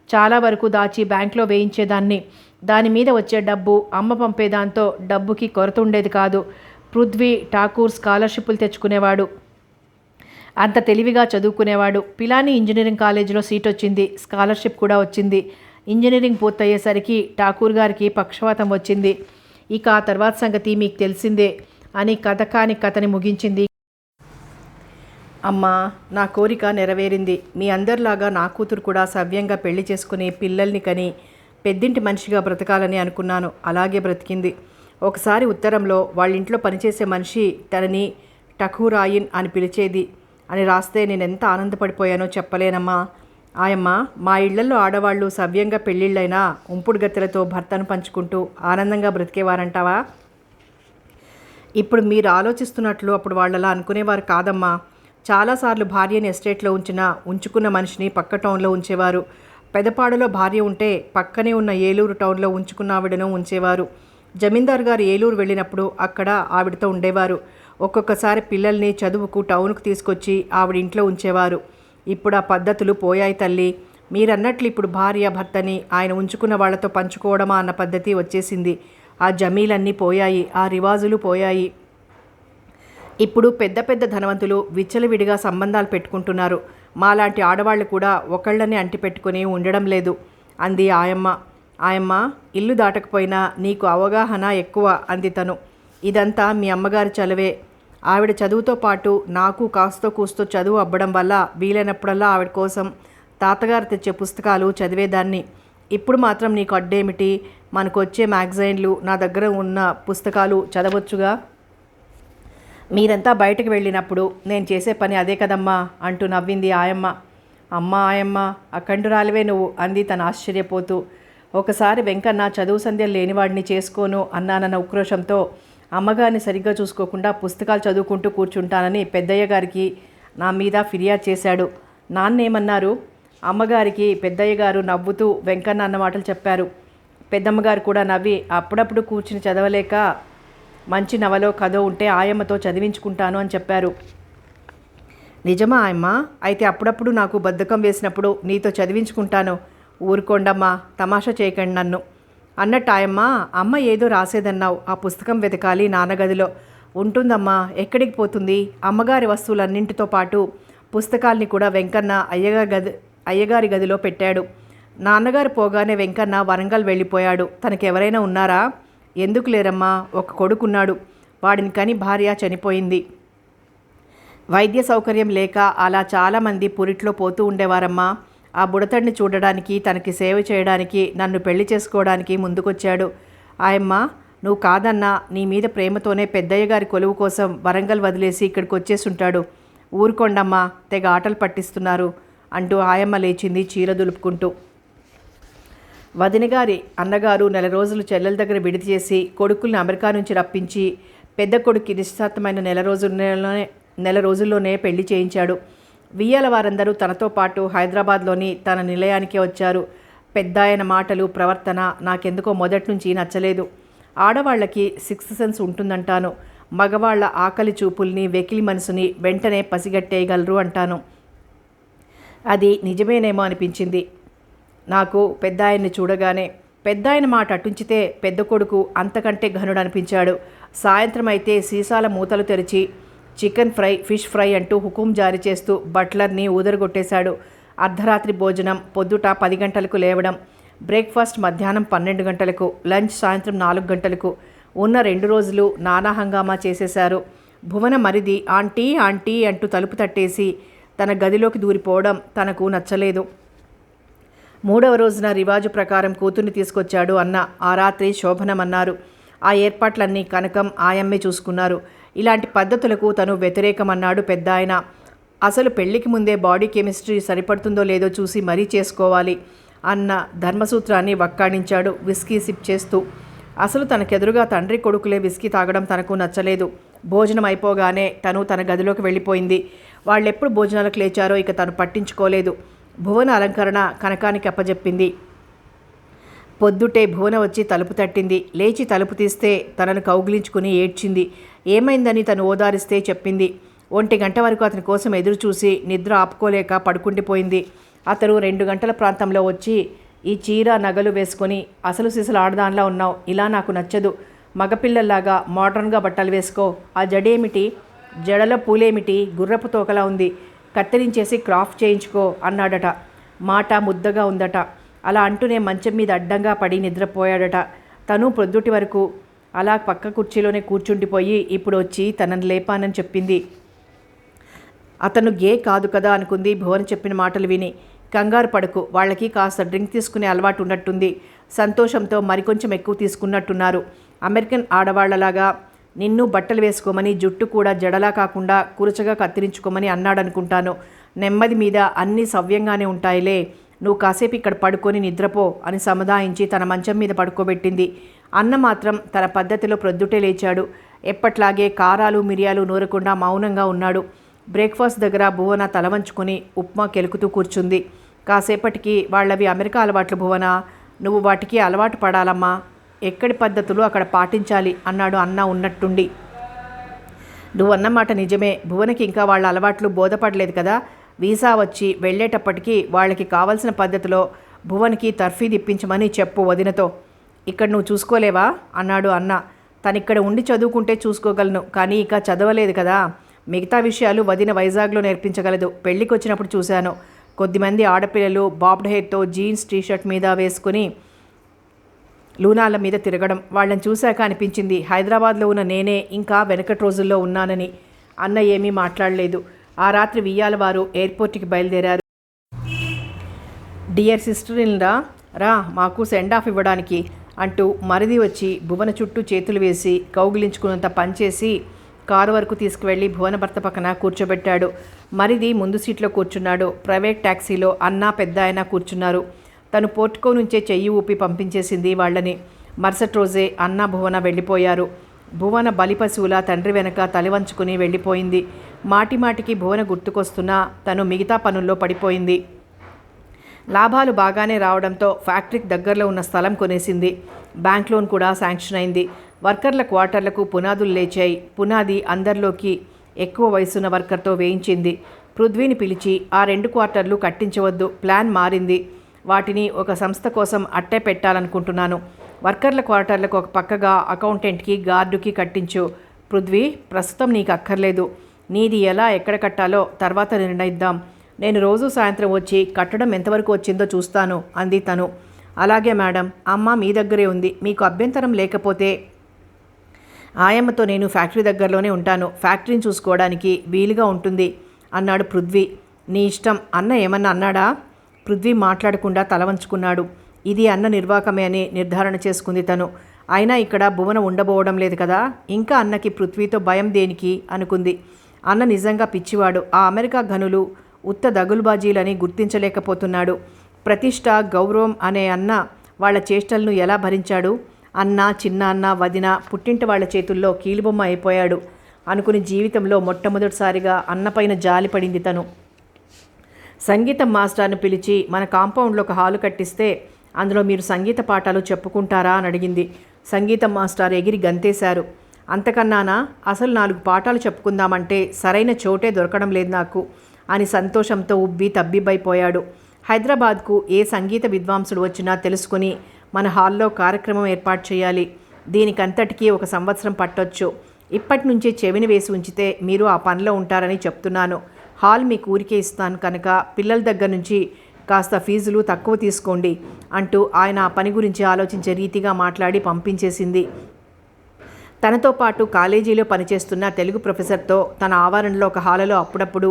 చాలా వరకు దాచి బ్యాంక్లో వేయించేదాన్ని. దాని మీద వచ్చే డబ్బు అమ్మ పంపేదాంతో డబ్బుకి కొరత ఉండేది కాదు. పృథ్వీ ఠాకూర్ స్కాలర్షిప్లు తెచ్చుకునేవాడు. అంత తెలివిగా చదువుకునేవాడు. పిలానీ ఇంజనీరింగ్ కాలేజీలో సీట్ వచ్చింది. స్కాలర్షిప్ కూడా వచ్చింది. ఇంజనీరింగ్ పూర్తయ్యేసరికి ఠాకూర్ గారికి పక్షవాతం వచ్చింది. ఇక ఆ తర్వాత సంగతి మీకు తెలిసిందే అని కథ కాని కథని ముగించింది. అమ్మా, నా కోరిక నెరవేరింది. మీ అందరిలాగా నా కూతురు కూడా సవ్యంగా పెళ్లి చేసుకుని పిల్లల్ని కని పెద్దింటి మనిషిగా బ్రతకాలని అనుకున్నాను. అలాగే బ్రతికింది. ఒకసారి ఉత్తరంలో వాళ్ళింట్లో పనిచేసే మనిషి తనని ఠకూరాయిన్ అని పిలిచేది అని రాస్తే నేనెంత ఆనందపడిపోయానో చెప్పలేనమ్మా. ఆయమ్మ, మా ఇళ్లలో ఆడవాళ్ళు సవ్యంగా పెళ్ళిళ్ళైనా ఉంపుడు గత్తెలతో భర్తను పంచుకుంటూ ఆనందంగా బ్రతికేవారంటావా? ఇప్పుడు మీరు ఆలోచిస్తున్నట్లు అప్పుడు వాళ్ళలా అనుకునేవారు కాదమ్మా. చాలాసార్లు భార్యని ఎస్టేట్లో ఉంచుకున్న మనిషిని పక్క టౌన్లో ఉంచేవారు. పెదపాడులో భార్య ఉంటే పక్కనే ఉన్న ఏలూరు టౌన్లో ఉంచుకున్న ఆవిడను ఉంచేవారు. జమీందారు గారు ఏలూరు వెళ్ళినప్పుడు అక్కడ ఆవిడతో ఉండేవారు. ఒక్కొక్కసారి పిల్లల్ని చదువుకు టౌన్కు తీసుకొచ్చి ఆవిడ ఇంట్లో ఉంచేవారు. ఇప్పుడు ఆ పద్ధతులు పోయాయి తల్లి. మీరన్నట్లు ఇప్పుడు భార్య భర్తని ఆయన ఉంచుకున్న వాళ్లతో పంచుకోవడమా అన్న పద్ధతి వచ్చేసింది. ఆ జమీలన్నీ పోయాయి. ఆ రివాజులు పోయాయి. ఇప్పుడు పెద్ద పెద్ద ధనవంతులు విచ్చలవిడిగా సంబంధాలు పెట్టుకుంటున్నారు. మాలాంటి ఆడవాళ్ళు కూడా ఒకళ్ళని అంటిపెట్టుకుని ఉండడం లేదు అంది ఆయమ్మ. ఆయమ్మ, ఇల్లు దాటకపోయినా నీకు అవగాహన ఎక్కువ అంది తను. ఇదంతా మీ అమ్మగారి చలవే. ఆవిడ చదువుతో పాటు నాకు కాస్తో కూస్తో చదువు అవ్వడం వల్ల వీలైనప్పుడల్లా ఆవిడ కోసం తాతగారు తెచ్చే పుస్తకాలు చదివేదాన్ని. ఇప్పుడు మాత్రం నీకు అడ్డేమిటి? మనకు వచ్చే మ్యాగజైన్లు, నా దగ్గర ఉన్న పుస్తకాలు చదవచ్చుగా. మీరంతా బయటకు వెళ్ళినప్పుడు నేను చేసే పని అదే కదమ్మా అంటూ నవ్వింది ఆయమ్మ. అమ్మ ఆయమ్మ, అఖండురాలివే నువ్వు అంది తను ఆశ్చర్యపోతూ. ఒకసారి వెంకన్న చదువు సంధ్యలు లేనివాడిని చేసుకోను అన్నానన్న ఉక్రోషంతో అమ్మగారిని సరిగ్గా చూసుకోకుండా పుస్తకాలు చదువుకుంటూ కూర్చుంటానని పెద్దయ్య గారికి నా మీద ఫిర్యాదు చేశాడు. నాన్నేమన్నారు? అమ్మగారికి పెద్దయ్య గారు నవ్వుతూ వెంకన్న అన్న మాటలు చెప్పారు. పెద్దమ్మగారు కూడా నవ్వి అప్పుడప్పుడు కూర్చుని చదవలేక మంచి నవలో కథో ఉంటే ఆయమ్మతో చదివించుకుంటాను అని చెప్పారు. నిజమా ఆయమ్మ? అయితే అప్పుడప్పుడు నాకు బద్ధకం వేసినప్పుడు నీతో చదివించుకుంటాను. ఊరుకోండమ్మా, తమాషా చేయకండి నన్ను అన్నట్టు ఆయమ్మ, అమ్మ ఏదో రాసేదన్నావు. ఆ పుస్తకం వెతకాలి, నాన్నగదిలో ఉంటుందమ్మా. ఎక్కడికి పోతుంది? అమ్మగారి వస్తువులన్నింటితో పాటు పుస్తకాల్ని కూడా వెంకన్న అయ్యగారి గదిలో పెట్టాడు. నాన్నగారు పోగానే వెంకన్న వరంగల్ వెళ్ళిపోయాడు. తనకెవరైనా ఉన్నారా? ఎందుకు లేరమ్మా, ఒక కొడుకున్నాడు. వాడిని కని భార్య చనిపోయింది. వైద్య సౌకర్యం లేక అలా చాలామంది పురిట్లో పోతూ ఉండేవారమ్మా. ఆ బుడతడిని చూడడానికి, తనకి సేవ చేయడానికి, నన్ను పెళ్లి చేసుకోవడానికి ముందుకొచ్చాడు. ఆయమ్మ, నువ్వు కాదన్నా నీ మీద ప్రేమతోనే పెద్దయ్య గారి కొలువు కోసం వరంగల్ వదిలేసి ఇక్కడికి వచ్చేసుంటాడు. ఊరుకోండమ్మా, తెగ ఆటలు పట్టిస్తున్నారు అంటూ ఆయమ్మ లేచింది చీర దులుపుకుంటూ. వదినగారి అన్నగారు 4 రోజులు చెల్లెల దగ్గర విడిది చేసి కొడుకుల్ని అమెరికా నుంచి రప్పించి పెద్ద కొడుక్కి నిశ్చితార్థమైన నెల రోజుల్లోనే పెళ్లి చేయించాడు. వియ్యాల వారందరూ తనతో పాటు హైదరాబాద్లోని తన నిలయానికే వచ్చారు. పెద్ద ఆయన మాటలు, ప్రవర్తన నాకెందుకో మొదటి నుంచి నచ్చలేదు. ఆడవాళ్లకి 6th సెన్స్ ఉంటుందంటాను. మగవాళ్ల ఆకలి చూపుల్ని, వెకిలి మనసుని వెంటనే పసిగట్టేయగలరు అంటాను. అది నిజమేనేమో అనిపించింది నాకు పెద్ద ఆయన్ని చూడగానే. పెద్ద ఆయన మాట అటుంచితే పెద్ద కొడుకు అంతకంటే ఘనుడు అనిపించాడు. సాయంత్రం అయితే సీసాల మూతలు తెరిచి చికెన్ ఫ్రై, ఫిష్ ఫ్రై అంటూ హుకుం జారీ చేస్తూ బట్లర్ని ఊదరగొట్టేశాడు. అర్ధరాత్రి భోజనం పొద్దుట 10 గంటలకు లేవడం, బ్రేక్ఫాస్ట్ మధ్యాహ్నం 12 గంటలకు, లంచ్ సాయంత్రం 4 గంటలకు. ఉన్న 2 రోజులు నానా హంగామా చేసేశారు. భువన మరిది ఆంటీ ఆంటీ అంటూ తలుపు తట్టేసి తన గదిలోకి దూరిపోవడం తనకు నచ్చలేదు. 3వ రోజున రివాజు ప్రకారం కూతుర్ని తీసుకొచ్చాడు అన్న. ఆ రాత్రి శోభనమన్నారు. ఆ ఏర్పాట్లన్నీ కనకం ఆయమ్మే చూసుకున్నారు. ఇలాంటి పద్ధతులకు తను వ్యతిరేకమన్నాడు పెద్ద ఆయన. అసలు పెళ్లికి ముందే బాడీ కెమిస్ట్రీ సరిపడుతుందో లేదో చూసి మరీ చేసుకోవాలి అన్న ధర్మసూత్రాన్ని వక్కాణించాడు విస్కీ సిప్ చేస్తూ. అసలు తనకెదురుగా తండ్రి కొడుకులే విస్కీ తాగడం తనకు నచ్చలేదు. భోజనం అయిపోగానే తను తన గదిలోకి వెళ్ళిపోయింది. వాళ్ళెప్పుడు భోజనాలకు లేచారో ఇక తను పట్టించుకోలేదు. భువన అలంకరణ కనకానికి అప్పజెప్పింది. పొద్దుటే భువన వచ్చి తలుపు తట్టింది. లేచి తలుపు తీస్తే తనను కౌగిలించుకుని ఏడ్చింది. ఏమైందని తను ఓదారిస్తే చెప్పింది. 1 గంట వరకు అతని కోసం ఎదురు చూసి నిద్ర ఆపుకోలేక పడుకుండిపోయింది. అతను 2 గంటల ప్రాంతంలో వచ్చి, ఈ చీర నగలు వేసుకొని అసలు సిసలు ఆడదానిలా ఉన్నావు, ఇలా నాకు నచ్చదు, మగపిల్లల్లాగా మోడర్న్గా బట్టలు వేసుకో, ఆ జడేమిటి, జడలో పూలేమిటి, గుర్రపు తోకలా ఉంది, కత్తిరించేసి క్రాఫ్ట్ చేయించుకో అన్నాడట. మాట ముద్దగా ఉందట. అలా అంటూనే మంచం మీద అడ్డంగా పడి నిద్రపోయాడట. తను ప్రొద్దుటి వరకు అలా పక్క కుర్చీలోనే కూర్చుండిపోయి ఇప్పుడు వచ్చి తనను లేపానని చెప్పింది. అతను గే కాదు కదా అనుకుంది భువన్ చెప్పిన మాటలు విని. కంగారు పడకు, వాళ్ళకి కాస్త డ్రింక్ తీసుకునే అలవాటు ఉన్నట్టుంది. సంతోషంతో మరికొంచెం ఎక్కువ తీసుకున్నట్టున్నారు. అమెరికన్ ఆడవాళ్లలాగా నిన్ను బట్టలు వేసుకోమని, జుట్టు కూడా జడలా కాకుండా కురచగా కత్తిరించుకోమని అన్నాడనుకుంటాను. నెమ్మది మీద అన్నీ సవ్యంగానే ఉంటాయిలే, నువ్వు కాసేపు ఇక్కడ పడుకొని నిద్రపో అని సముదాయించి తన మంచం మీద పడుకోబెట్టింది. అన్న మాత్రం తన పద్ధతిలో ప్రొద్దుటే లేచాడు. ఎప్పట్లాగే కారాలు మిరియాలు నూరకుండా మౌనంగా ఉన్నాడు. బ్రేక్ఫాస్ట్ దగ్గర భువన తల వంచుకొని ఉప్మా కెలుకుతూ కూర్చుంది. కాసేపటికి వాళ్ళవి అమెరికా అలవాట్లు భువన, నువ్వు వాటికి అలవాటు పడాలమ్మా, ఎక్కడి పద్ధతులు అక్కడ పాటించాలి అన్నాడు అన్న ఉన్నట్టుండి. నువ్వన్నమాట నిజమే, భువనకి ఇంకా వాళ్ళ అలవాట్లు బోధపడలేదు కదా. వీసా వచ్చి వెళ్ళేటప్పటికీ వాళ్ళకి కావలసిన పద్ధతిలో భువన్కి తర్ఫీదు ఇప్పించమని చెప్పు వదినతో. ఇక్కడ నువ్వు చూసుకోలేవా అన్నాడు అన్న. తనిక్కడ ఉండి చదువుకుంటే చూసుకోగలను, కానీ ఇక చదవలేదు కదా. మిగతా విషయాలు వదిన వైజాగ్లో నేర్పించగలదు. పెళ్ళికి వచ్చినప్పుడు చూశాను, కొద్దిమంది ఆడపిల్లలు బాబ్డ్ హెయిర్తో జీన్స్ టీషర్ట్ మీద వేసుకుని లూనాల మీద తిరగడం. వాళ్ళని చూశాక అనిపించింది హైదరాబాద్లో ఉన్న నేనే ఇంకా వెనకటి రోజుల్లో ఉన్నానని. అన్న ఏమీ మాట్లాడలేదు. ఆ రాత్రి వియ్యాల వారు ఎయిర్పోర్ట్కి బయలుదేరారు. డియర్ సిస్టర్ ఇన్లా రా, మాకు సెండ్ ఆఫ్ ఇవ్వడానికి అంటూ మరిది వచ్చి భువన చుట్టూ చేతులు వేసి కౌగిలించుకున్నంత పనిచేసి కారు వరకు తీసుకువెళ్ళి భువన భర్త పక్కన కూర్చోబెట్టాడు. మరిది ముందు సీట్లో కూర్చున్నాడు. ప్రైవేట్ ట్యాక్సీలో అన్న పెద్ద ఆయన కూర్చున్నారు. తను పోర్టుకో నుంచే చెయ్యి ఊపి పంపించేసింది వాళ్ళని. మరుసటి రోజే అన్న భువన వెళ్ళిపోయారు. భువన బలిపశువుల తండ్రి వెనక తలివంచుకుని వెళ్ళిపోయింది. మాటిమాటికి భువన గుర్తుకొస్తున్నా తను మిగతా పనుల్లో పడిపోయింది. లాభాలు బాగానే రావడంతో ఫ్యాక్టరీకి దగ్గరలో ఉన్న స్థలం కొనేసింది. బ్యాంక్ లోన్ కూడా శాంక్షన్ అయింది. వర్కర్ల క్వార్టర్లకు పునాదులు లేచాయి. పునాది అందరిలోకి ఎక్కువ వయసున్న వర్కర్తో వేయించింది. పృథ్వీని పిలిచి ఆ 2 క్వార్టర్లు కట్టించవద్దు, ప్లాన్ మారింది, వాటిని ఒక సంస్థ కోసం అట్టే పెట్టాలనుకుంటున్నాను. వర్కర్ల క్వార్టర్లకు ఒక పక్కగా అకౌంటెంట్కి గార్డుకి కట్టించు. పృథ్వీ, ప్రస్తుతం నీకు అక్కర్లేదు. నీది ఎలా ఎక్కడ కట్టాలో తర్వాత నిర్ణయిద్దాం. నేను రోజు సాయంత్రం వచ్చి కట్టడం ఎంతవరకు వచ్చిందో చూస్తాను అంది తను. అలాగే మేడం, అమ్మ మీ దగ్గరే ఉంది, మీకు అభ్యంతరం లేకపోతే ఆయమ్మతో నేను ఫ్యాక్టరీ దగ్గరలోనే ఉంటాను, ఫ్యాక్టరీని చూసుకోవడానికి వీలుగా ఉంటుంది అన్నాడు పృథ్వీ. నీ ఇష్టం. అన్న ఏమన్నా అన్నాడా? పృథ్వీ మాట్లాడకుండా తల వంచుకున్నాడు. ఇది అన్న నిర్వాకమే అని నిర్ధారణ చేసుకుంది తను. అయినా ఇక్కడ భువన ఉండబోవడం లేదు కదా, ఇంకా అన్నకి పృథ్వీతో భయం దేనికి అనుకుంది. అన్న నిజంగా పిచ్చివాడు. ఆ అమెరికా ఘనులు ఉత్త దగులుబాజీలని గుర్తించలేకపోతున్నాడు. ప్రతిష్ట, గౌరవం అనే అన్న వాళ్ళ చేష్టలను ఎలా భరించాడు? అన్న, చిన్న అన్న, వదిన, పుట్టింటి వాళ్ళ చేతుల్లో కీలుబొమ్మ అయిపోయాడు అనుకుని జీవితంలో మొట్టమొదటిసారిగా అన్నపైన జాలి పడింది తను. సంగీతం మాస్టర్ను పిలిచి మన కాంపౌండ్లో ఒక హాలు కట్టిస్తే అందులో మీరు సంగీత పాఠాలు చెప్పుకుంటారా అని అడిగింది. సంగీతం మాస్టర్ ఎగిరి గంతేశారు. అంతకన్నానా, అసలు 4 పాఠాలు చెప్పుకుందామంటే సరైన చోటే దొరకడం లేదు నాకు అని సంతోషంతో ఉబ్బి తబ్బిబ్బైపోయాడు. హైదరాబాద్కు ఏ సంగీత విద్వాంసుడు వచ్చినా తెలుసుకుని మన హాల్లో కార్యక్రమం ఏర్పాటు చేయాలి. దీనికంతటికీ 1 సంవత్సరం పట్టొచ్చు. ఇప్పటి నుంచే చెవిని వేసి ఉంచితే మీరు ఆ పనిలో ఉంటారని చెప్తున్నాను. హాల్ మీకు ఊరికే ఇస్తాను కనుక పిల్లల దగ్గర నుంచి కాస్త ఫీజులు తక్కువ తీసుకోండి అంటూ ఆయన ఆ పని గురించి ఆలోచించే రీతిగా మాట్లాడి పంపించేసింది. తనతో పాటు కాలేజీలో పనిచేస్తున్న తెలుగు ప్రొఫెసర్తో తన ఆవరణలో ఒక హాలలో అప్పుడప్పుడు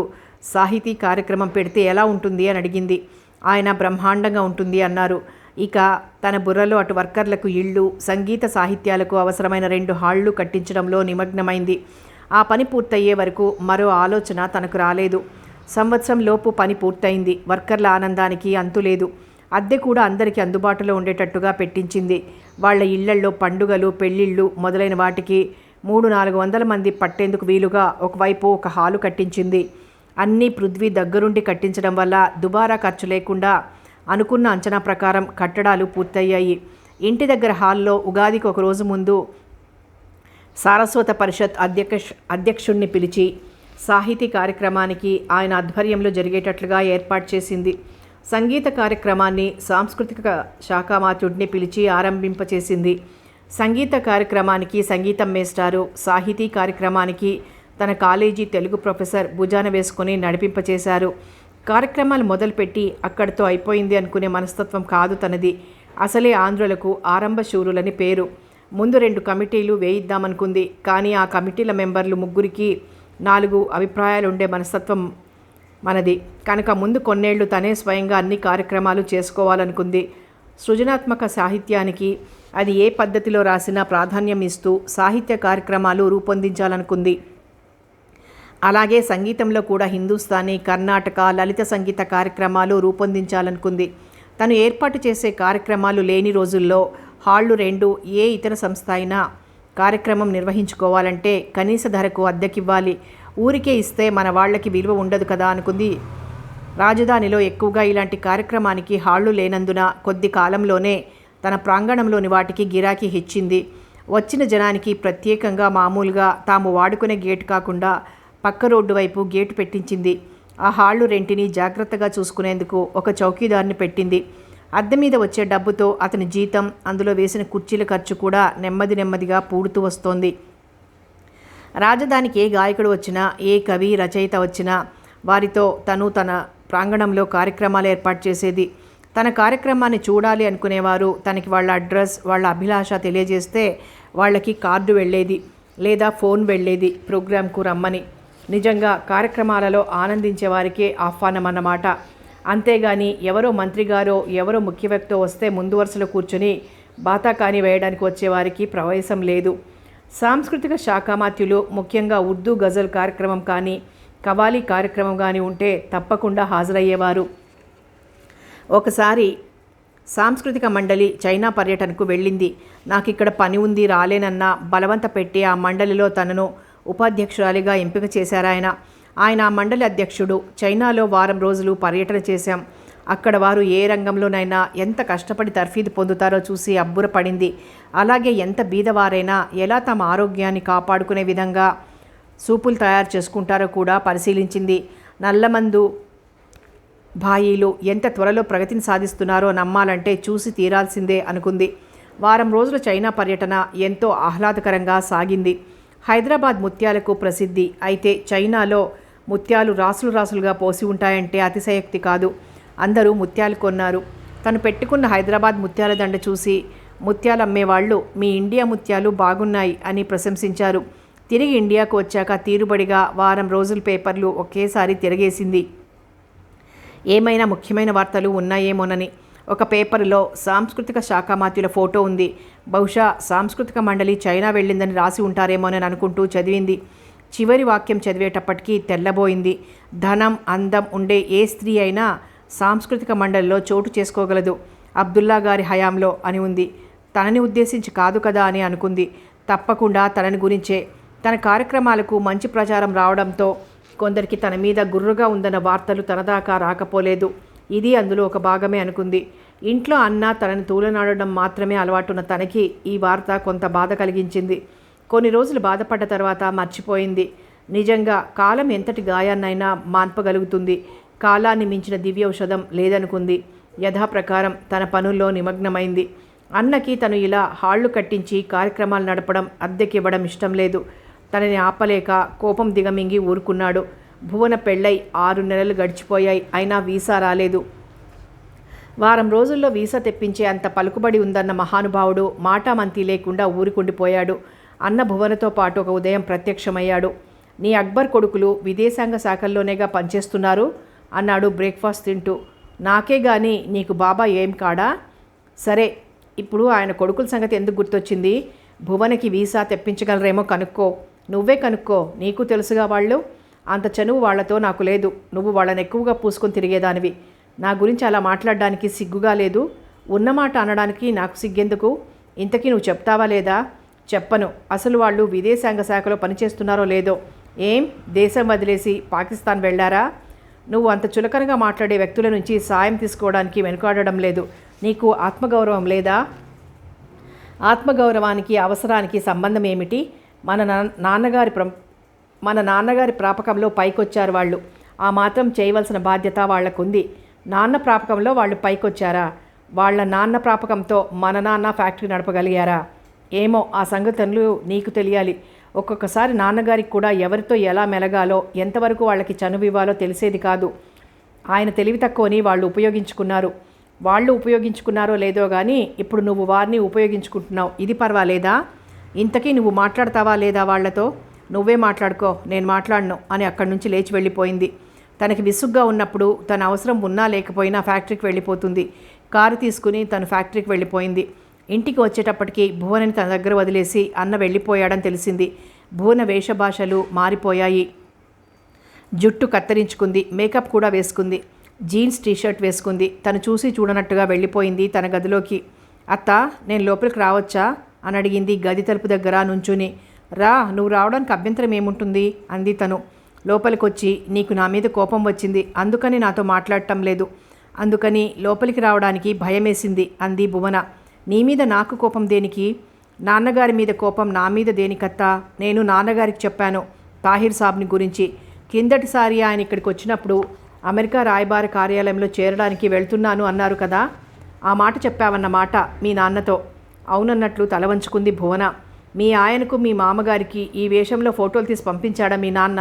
సాహితీ కార్యక్రమం పెడితే ఎలా ఉంటుంది అని అడిగింది. ఆయన బ్రహ్మాండంగా ఉంటుంది అన్నారు. ఇక తన బుర్రలో అటు వర్కర్లకు ఇళ్ళు, సంగీత సాహిత్యాలకు అవసరమైన 2 హాళ్ళు కట్టించడంలో నిమగ్నమైంది. ఆ పని పూర్తయ్యే వరకు మరో ఆలోచన తనకు రాలేదు. సంవత్సరం లోపు పని పూర్తయింది. వర్కర్ల ఆనందానికి అంతులేదు. అద్దె కూడా అందరికీ అందుబాటులో ఉండేటట్టుగా పెట్టించింది. వాళ్ల ఇళ్లల్లో పండుగలు, పెళ్లిళ్ళు మొదలైన వాటికి 300-400 మంది పట్టేందుకు వీలుగా ఒకవైపు ఒక హాలు కట్టించింది. అన్నీ పృథ్వీ దగ్గరుండి కట్టించడం వల్ల దుబారా ఖర్చు లేకుండా అనుకున్న అంచనా ప్రకారం కట్టడాలు పూర్తయ్యాయి. ఇంటి దగ్గర హాల్లో ఉగాదికి ఒక రోజు ముందు సారస్వత పరిషత్ అధ్యక్షుణ్ణి పిలిచి సాహితీ కార్యక్రమానికి ఆయన ఆధ్వర్యంలో జరిగేటట్లుగా ఏర్పాటు చేసింది. సంగీత కార్యక్రమాన్ని సాంస్కృతిక శాఖామాత్యుడిని పిలిచి ఆరంభింపచేసింది. సంగీత కార్యక్రమానికి సంగీతం మేస్టారు, సాహితీ కార్యక్రమానికి తన కాలేజీ తెలుగు ప్రొఫెసర్ భుజాన వేసుకుని నడిపింపచేశారు. కార్యక్రమాలు మొదలుపెట్టి అక్కడితో అయిపోయింది అనుకునే మనస్తత్వం కాదు తనది. అసలే ఆంధ్రులకు ఆరంభ శూరులని పేరు. ముందు 2 కమిటీలు వేయిద్దామనుకుంది. కానీ ఆ కమిటీల మెంబర్లు 3కి 4 అభిప్రాయాలుండే మనస్తత్వం మనది కనుక ముందు కొన్నేళ్లు తనే స్వయంగా అన్ని కార్యక్రమాలు చేసుకోవాలనుకుంది. సృజనాత్మక సాహిత్యానికి అది ఏ పద్ధతిలో రాసినా ప్రాధాన్యం ఇస్తూ సాహిత్య కార్యక్రమాలు రూపొందించాలనుకుంది. అలాగే సంగీతంలో కూడా హిందుస్థానీ, కర్ణాటక, లలిత సంగీత కార్యక్రమాలు రూపొందించాలనుకుంది. తను ఏర్పాటు చేసే కార్యక్రమాలు లేని రోజుల్లో హాళ్ళు 2 ఏ ఇతర సంస్థ అయినా కార్యక్రమం నిర్వహించుకోవాలంటే కనీస ధరకు అద్దెకివ్వాలి. ఊరికే ఇస్తే మన వాళ్ళకి విలువ ఉండదు కదా అనుకుంది. రాజధానిలో ఎక్కువగా ఇలాంటి కార్యక్రమానికి హాళ్ళు లేనందున కొద్ది కాలంలోనే తన ప్రాంగణంలోని వాటికి గిరాకీ హెచ్చింది. వచ్చిన జనానికి ప్రత్యేకంగా మామూలుగా తాము వాడుకునే గేటు కాకుండా పక్క రోడ్డు వైపు గేటు పెట్టించింది. ఆ హాళ్ళు 2ని జాగ్రత్తగా చూసుకునేందుకు ఒక చౌకీదార్ని పెట్టింది. అద్దె మీద వచ్చే డబ్బుతో అతని జీతం, అందులో వేసిన కుర్చీల ఖర్చు కూడా నెమ్మదిగా పూడుతూ వస్తోంది. రాజధానికి ఏ గాయకుడు వచ్చినా, ఏ కవి రచయిత వచ్చినా వారితో తన ప్రాంగణంలో కార్యక్రమాలు ఏర్పాటు చేసేది. తన కార్యక్రమాన్ని చూడాలి అనుకునేవారు తనకి వాళ్ళ అడ్రస్, వాళ్ళ అభిలాష తెలియజేస్తే వాళ్ళకి కార్డు వెళ్ళేది లేదా ఫోన్ వెళ్ళేది ప్రోగ్రాంకు రమ్మని. నిజంగా కార్యక్రమాలలో ఆనందించే వారికే ఆహ్వానం అన్నమాట. అంతేగాని ఎవరో మంత్రి గారో ఎవరో ముఖ్య వ్యక్తో వస్తే ముందు వరుసలో కూర్చొని బాతాకాని వేయడానికి వచ్చేవారికి ప్రవేశం లేదు. సాంస్కృతిక శాఖామాత్యులు ముఖ్యంగా ఉర్దూ గజల్ కార్యక్రమం కానీ, కవాలి కార్యక్రమం కానీ ఉంటే తప్పకుండా హాజరయ్యేవారు. ఒకసారి సాంస్కృతిక మండలి చైనా పర్యటనకు వెళ్ళింది. నాకిక్కడ పని ఉంది రాలేనన్నా బలవంత పెట్టి ఆ మండలిలో తనను ఉపాధ్యక్షురాలిగా ఎంపిక చేశారాయన. ఆయన ఆ మండలి అధ్యక్షుడు. చైనాలో వారం రోజులు పర్యటన చేశాం. అక్కడ వారు ఏ రంగంలోనైనా ఎంత కష్టపడి తర్ఫీదు పొందుతారో చూసి అబ్బురపడింది. అలాగే ఎంత బీదవారైనా ఎలా తమ ఆరోగ్యాన్ని కాపాడుకునే విధంగా సూపులు తయారు చేసుకుంటారో కూడా పరిశీలించింది. నల్లమందు భాయీలు ఎంత త్వరలో ప్రగతిని సాధిస్తున్నారో నమ్మాలంటే చూసి తీరాల్సిందే అనుకుంది. వారం రోజుల చైనా పర్యటన ఎంతో ఆహ్లాదకరంగా సాగింది. హైదరాబాద్ ముత్యాలకు ప్రసిద్ధి. అయితే చైనాలో ముత్యాలు రాసులుగా పోసి ఉంటాయంటే అతిశయోక్తి కాదు. అందరూ ముత్యాలు కొన్నారు. తను పెట్టుకున్న హైదరాబాద్ ముత్యాల దండ చూసి ముత్యాలు అమ్మేవాళ్ళు మీ ఇండియా ముత్యాలు బాగున్నాయి అని ప్రశంసించారు. తిరిగి ఇండియాకు వచ్చాక తీరుబడిగా వారం రోజుల పేపర్లు ఒకేసారి తిరగేసింది. ఏమైనా ముఖ్యమైన వార్తలు ఉన్నాయేమోనని. ఒక పేపరులో సాంస్కృతిక శాఖామాత్యుల ఫోటో ఉంది. బహుశా సాంస్కృతిక మండలి చైనా వెళ్ళిందని రాసి ఉంటారేమోనని అనుకుంటూ చదివింది. చివరి వాక్యం చదివేటప్పటికీ తెల్లబోయింది. ధనం, అందం ఉండే ఏ స్త్రీ అయినా సాంస్కృతిక మండలిలో చోటు చేసుకోగలదు. అబ్దుల్లా గారి హయాంలో అని ఉంది. తనని ఉద్దేశించి కాదు కదా అని అనుకుంది. తప్పకుండా తనని గురించే. తన కార్యక్రమాలకు మంచి ప్రచారం రావడంతో కొందరికి తన మీద గుర్రుగా ఉందన్న వార్తలు తనదాకా రాకపోలేదు. ఇది అందులో ఒక భాగమే అనుకుంది. ఇంట్లో అన్న తనని తూలనాడడం మాత్రమే అలవాటున్న తనకి ఈ వార్త కొంత బాధ కలిగించింది. కొన్ని రోజులు బాధపడ్డ తర్వాత మర్చిపోయింది. నిజంగా కాలం ఎంతటి గాయాన్నైనా మాన్పగలుగుతుంది. కాలాన్ని మించిన దివ్యౌషధం లేదనుకుంది. యథాప్రకారం తన పనుల్లో నిమగ్నమైంది. అన్నకి తను ఇలా హాళ్లు కట్టించి కార్యక్రమాలు నడపడం, అద్దెకివ్వడం ఇష్టం లేదు. తనని ఆపలేక కోపం దిగమింగి ఊరుకున్నాడు. భువన పెళ్ళై 6 నెలలు గడిచిపోయాయి. అయినా వీసా రాలేదు. వారం రోజుల్లో వీసా తెప్పించే అంత పలుకుబడి ఉందన్న మహానుభావుడు మాటామంతి లేకుండా ఊరికుండిపోయాడు. అన్న భువనతో పాటు ఒక ఉదయం ప్రత్యక్షమయ్యాడు. నీ అక్బర్ కొడుకులు విదేశాంగ శాఖల్లోనేగా పనిచేస్తున్నారు అన్నాడు బ్రేక్ఫాస్ట్ తింటూ. నాకే గాని నీకు బాబా ఏం కాడా? సరే, ఇప్పుడు ఆయన కొడుకుల సంగతి ఎందుకు గుర్తొచ్చింది? భువనకి వీసా తెప్పించగలరేమో కనుక్కో. నువ్వే కనుక్కో, నీకు తెలుసుగా వాళ్ళు. అంత చనువు వాళ్లతో నాకు లేదు. నువ్వు వాళ్ళని ఎక్కువగా పూసుకొని తిరిగేదానివి. నా గురించి అలా మాట్లాడడానికి సిగ్గుగా లేదు? ఉన్నమాట అనడానికి నాకు సిగ్గెందుకు? ఇంతకీ నువ్వు చెప్తావా లేదా? చెప్పను. అసలు వాళ్ళు విదేశాంగ శాఖలో పనిచేస్తున్నారో లేదో. ఏం, దేశం వదిలేసి పాకిస్తాన్ వెళ్ళారా? నువ్వు అంత చులకనగా మాట్లాడే వ్యక్తుల నుంచి సాయం తీసుకోవడానికి వెనుకాడడం లేదు. నీకు ఆత్మగౌరవం లేదా? ఆత్మగౌరవానికి అవసరానికి సంబంధం ఏమిటి? మన నాన్నగారి ప్రాపకంలో పైకొచ్చారు వాళ్ళు. ఆ మాత్రం చేయవలసిన బాధ్యత వాళ్లకుంది. నాన్న ప్రాపకంలో వాళ్ళు పైకొచ్చారా? వాళ్ళ నాన్న ప్రాపకంతో మన నాన్న ఫ్యాక్టరీ నడపగలిగారా? ఏమో, ఆ సంగతులు నీకు తెలియాలి. ఒక్కొక్కసారి నాన్నగారికి కూడా ఎవరితో ఎలా మెలగాలో, ఎంతవరకు వాళ్ళకి చనువు ఇవ్వాలో తెలిసేది కాదు. ఆయన తెలివి తక్కువని వాళ్ళు ఉపయోగించుకున్నారో లేదో కానీ ఇప్పుడు నువ్వు వారిని ఉపయోగించుకుంటున్నావు. ఇది పర్వాలేదా? ఇంతకీ నువ్వు మాట్లాడతావా లేదా వాళ్లతో? నువ్వే మాట్లాడుకో, నేను మాట్లాడను అని అక్కడి నుంచి లేచి వెళ్ళిపోయింది. తనకి విసుగ్గా ఉన్నప్పుడు తన అవసరం ఉన్నా లేకపోయినా ఫ్యాక్టరీకి వెళ్ళిపోతుంది. కారు తీసుకుని తను ఫ్యాక్టరీకి వెళ్ళిపోయింది. ఇంటికి వచ్చేటప్పటికి భువనని తన దగ్గర వదిలేసి అన్న వెళ్ళిపోయాడని తెలిసింది. భువన వేషభాషలు మారిపోయాయి. జుట్టు కత్తిరించుకుంది, మేకప్ కూడా వేసుకుంది, జీన్స్ టీషర్ట్ వేసుకుంది. తను చూసి చూడనట్టుగా వెళ్ళిపోయింది తన గదిలోకి. అత్త, నేను లోపలికి రావచ్చా అని అడిగింది గది తలుపు దగ్గర నుంచుని. రా, నువ్వు రావడానికి అభ్యంతరం ఏముంటుంది అంది తను. లోపలికొచ్చి, నీకు నా మీద కోపం వచ్చింది, అందుకని నాతో మాట్లాడటం లేదు. అందుకని లోపలికి రావడానికి భయమేసింది అంది భువన. నీ మీద నాకు కోపం దేనికి? నాన్నగారి మీద కోపం నా మీద దేనికత్తా? నేను నాన్నగారికి చెప్పాను తాహిర్ సాబ్ని గురించి. కిందటిసారి ఆయన ఇక్కడికి వచ్చినప్పుడు అమెరికా రాయబార కార్యాలయంలో చేరడానికి వెళ్తున్నాను అన్నారు కదా, ఆ మాట చెప్పావన్నమాట మీ నాన్నతో. అవునన్నట్లు తల వంచుకుంది భువన. మీ ఆయనకు మీ మామగారికి ఈ వేషంలో ఫోటోలు తీసి పంపించాడా మీ నాన్న?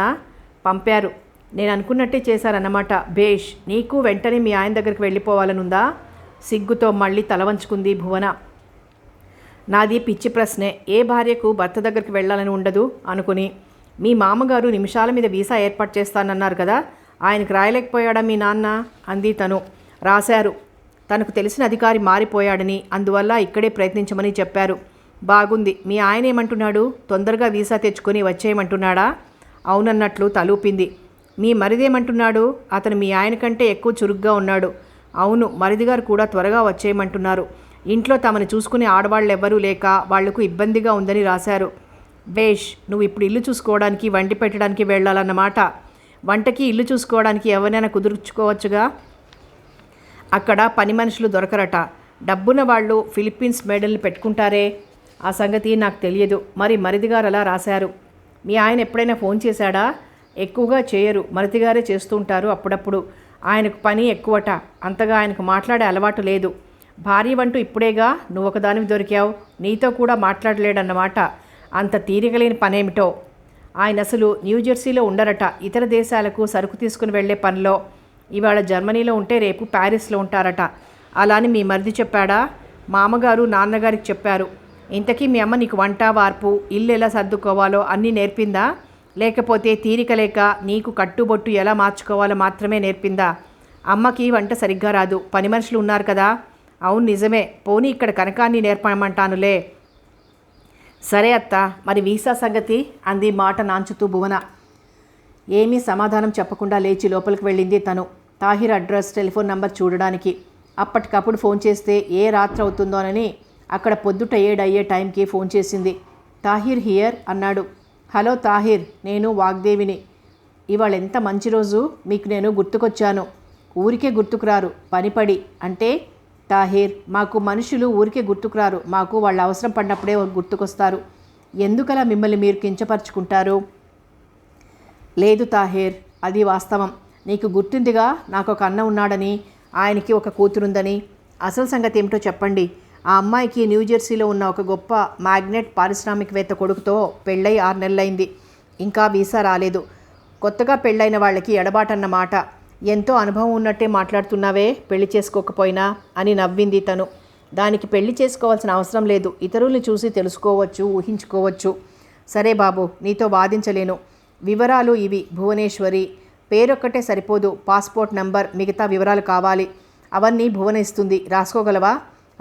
పంపారు. నేను అనుకున్నట్టే చేశారన్నమాట. భేష్, నీకు వెంటనే మీ ఆయన దగ్గరికి వెళ్ళిపోవాలనుందా? సిగ్గుతో మళ్ళీ తల వంచుకుంది భువన. నాది పిచ్చి ప్రశ్నే. ఏ భార్యకు భర్త దగ్గరికి వెళ్ళాలని ఉండదు అనుకుని. మీ మామగారు నిమిషాల మీద వీసా ఏర్పాటు చేస్తానన్నారు కదా, ఆయనకు రాయలేకపోయాడా మీ నాన్న అంది తను. రాశారు. తనకు తెలిసిన అధికారి మారిపోయాడని, అందువల్ల ఇక్కడే ప్రయత్నించమని చెప్పారు. బాగుంది. మీ ఆయన ఏమంటున్నాడు? తొందరగా వీసా తెచ్చుకొని వచ్చేయమంటున్నాడా? అవునన్నట్లు తలూపింది. మీ మరిదేమంటున్నాడు? అతను మీ ఆయన కంటే ఎక్కువ చురుగ్గా ఉన్నాడు. అవును, మరిదిగారు కూడా త్వరగా వచ్చేయమంటున్నారు. ఇంట్లో తమని చూసుకునే ఆడవాళ్ళెవ్వరూ లేక వాళ్లకు ఇబ్బందిగా ఉందని రాశారు. బేష్, నువ్వు ఇప్పుడు ఇల్లు చూసుకోవడానికి, వండి పెట్టడానికి వెళ్ళాలన్నమాట. వంటకి ఇల్లు చూసుకోవడానికి ఎవరైనా కుదుర్చుకోవచ్చుగా. అక్కడ పని మనుషులు దొరకరట. డబ్బున వాళ్ళు ఫిలిప్పీన్స్ మేడల్ని పెట్టుకుంటారే. ఆ సంగతి నాకు తెలియదు. మరి మరిదిగారు అలా రాశారు. మీ ఆయన ఎప్పుడైనా ఫోన్ చేశాడా? ఎక్కువగా చేయరు, మరిదిగారే చేస్తుంటారు అప్పుడప్పుడు. ఆయనకు పని ఎక్కువట. అంతగా ఆయనకు మాట్లాడే అలవాటు లేదు. భార్య వంటూ ఇప్పుడేగా నువ్వు ఒకదానివి దొరికావు. నీతో కూడా మాట్లాడలేడన్నమాట. అంత తీరికలేని పనేమిటో. ఆయన అసలు న్యూజెర్సీలో ఉండరట. ఇతర దేశాలకు సరుకు తీసుకుని వెళ్లే పనిలో. ఇవాళ జర్మనీలో ఉంటే రేపు ప్యారిస్లో ఉంటారట. అలా అని మీ మరిది చెప్పాడా? మామగారు నాన్నగారికి చెప్పారు. ఇంతకీ మీ అమ్మ నీకు వంట, వార్పు, ఇల్లు ఎలా సర్దుకోవాలో అన్నీ నేర్పిందా? లేకపోతే తీరిక లేక నీకు కట్టుబొట్టు ఎలా మార్చుకోవాలో మాత్రమే నేర్పిందా? అమ్మకి వంట సరిగ్గా రాదు, పని మనుషులు ఉన్నారు కదా. అవును నిజమే. పోనీ ఇక్కడ కనకాన్ని నేర్పమంటానులే. సరే అత్త, మరి వీసా సంగతి అంది మాట నాంచుతూ భువన. ఏమీ సమాధానం చెప్పకుండా లేచి లోపలికి వెళ్ళింది తను. తాహిర్ అడ్రస్, టెలిఫోన్ నంబర్ చూడడానికి. అప్పటికప్పుడు ఫోన్ చేస్తే ఏ రాత్రి అవుతుందోనని అక్కడ పొద్దుట 7 అయ్యే టైంకి ఫోన్ చేసింది. తాహిర్ హియర్ అన్నాడు. హలో తాహిర్, నేను వాగ్దేవిని. ఇవాళ ఎంత మంచి రోజు, మీకు నేను గుర్తుకొచ్చాను. ఊరికే గుర్తుకురారు, పనిపడి. అంటే తాహిర్, మాకు మనుషులు ఊరికే గుర్తుకురారు, మాకు వాళ్ళ అవసరం పడినప్పుడే గుర్తుకొస్తారు. ఎందుకలా మిమ్మల్ని మీరు కించపరుచుకుంటారు? లేదు తాహిర్, అది వాస్తవం. నీకు గుర్తుందిగా నాకు ఒక అన్న ఉన్నాడని, ఆయనకి ఒక కూతురుందని. అసలు సంగతి ఏమిటో చెప్పండి. ఆ అమ్మాయికి న్యూజెర్సీలో ఉన్న ఒక గొప్ప మ్యాగ్నెట్ పారిశ్రామికవేత్త కొడుకుతో పెళ్ళై 6 నెలలైంది. ఇంకా వీసా రాలేదు. కొత్తగా పెళ్ళైన వాళ్ళకి ఎడబాటన్నమాట. ఎంతో అనుభవం ఉన్నట్టే మాట్లాడుతున్నావే, పెళ్లి చేసుకోకపోయినా అని నవ్వింది తను. దానికి పెళ్లి చేసుకోవాల్సిన అవసరం లేదు. ఇతరుల్ని చూసి తెలుసుకోవచ్చు, ఊహించుకోవచ్చు. సరే బాబు, నీతో వాదించలేను. వివరాలు ఇవి. భువనేశ్వరి. పేరొక్కటే సరిపోదు, పాస్పోర్ట్ నంబర్, మిగతా వివరాలు కావాలి. అవన్నీ భువన ఇస్తుంది. రాసుకోగలవా?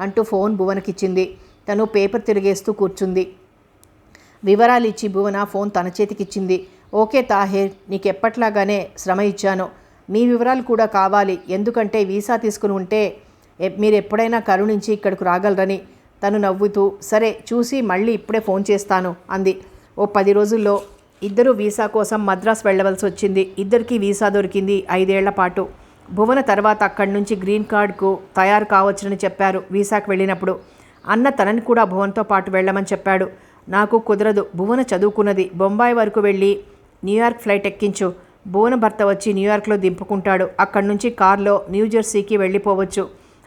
అంటూ ఫోన్ భువనకిచ్చింది. తను పేపర్ తిరిగేస్తూ కూర్చుంది. వివరాలు ఇచ్చి భువన ఫోన్ తన చేతికిచ్చింది. ఓకే తాహిర్, నీకెప్పట్లాగానే శ్రమ ఇచ్చాను. మీ వివరాలు కూడా కావాలి, ఎందుకంటే వీసా తీసుకుని ఉంటే మీరు ఎప్పుడైనా కరుణించి ఇక్కడికి రాగలరని. తను నవ్వుతూ సరే చూసి మళ్ళీ ఇప్పుడే ఫోన్ చేస్తాను అంది. ఓ 10 రోజుల్లో ఇద్దరు వీసా కోసం మద్రాస్ వెళ్ళవలసి వచ్చింది. ఇద్దరికీ వీసా దొరికింది 5 ఏళ్ల పాటు. భువన తర్వాత అక్కడి నుంచి గ్రీన్ కార్డుకు తయారు కావచ్చునని చెప్పారు వీసాకు వెళ్ళినప్పుడు. అన్న తనని కూడా భువన్తో పాటు వెళ్ళమని చెప్పాడు. నాకు కుదరదు, భువన చదువుకున్నది. బొంబాయి వరకు వెళ్ళి న్యూయార్క్ ఫ్లైట్ ఎక్కించు. భువన భర్త వచ్చి న్యూయార్క్లో దింపుకుంటాడు. అక్కడి నుంచి కారులో న్యూజెర్సీకి వెళ్ళిపోవచ్చు.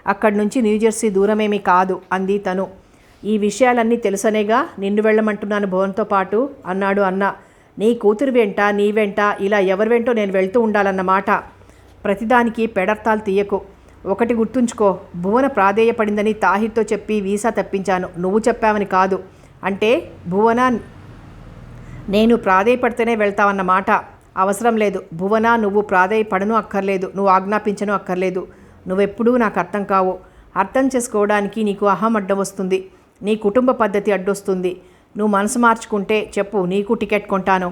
అక్కడి నుంచి న్యూజెర్సీ దూరమేమీ కాదు అంది తను. ఈ విషయాలన్నీ తెలుసనేగా నిన్ను వెళ్ళమంటున్నాను భువన్తో పాటు అన్నాడు అన్న. నీ కూతురు వెంట నీ వెంట ఇలా ఎవరి వెంటో నేను వెళ్తూ ఉండాలన్నమాట. ప్రతిదానికి పెడర్థాలు తీయకు. ఒకటి గుర్తుంచుకో, భువన ప్రాధేయపడిందని తాహిర్తో చెప్పి వీసా తప్పించాను, నువ్వు చెప్పావని కాదు. అంటే భువన నేను ప్రాధేయపడితేనే వెళ్తావన్నమాట. అవసరం లేదు భువన, నువ్వు ప్రాధేయపడను అక్కర్లేదు, నువ్వు ఆజ్ఞాపించను అక్కర్లేదు. నువ్వెప్పుడూ నాకు అర్థం కావు. అర్థం చేసుకోవడానికి నీకు అహం అడ్డం వస్తుంది, నీ కుటుంబ పద్ధతి అడ్డొస్తుంది. నువ్వు మనసు మార్చుకుంటే చెప్పు, నీకు టికెట్ కొంటాను.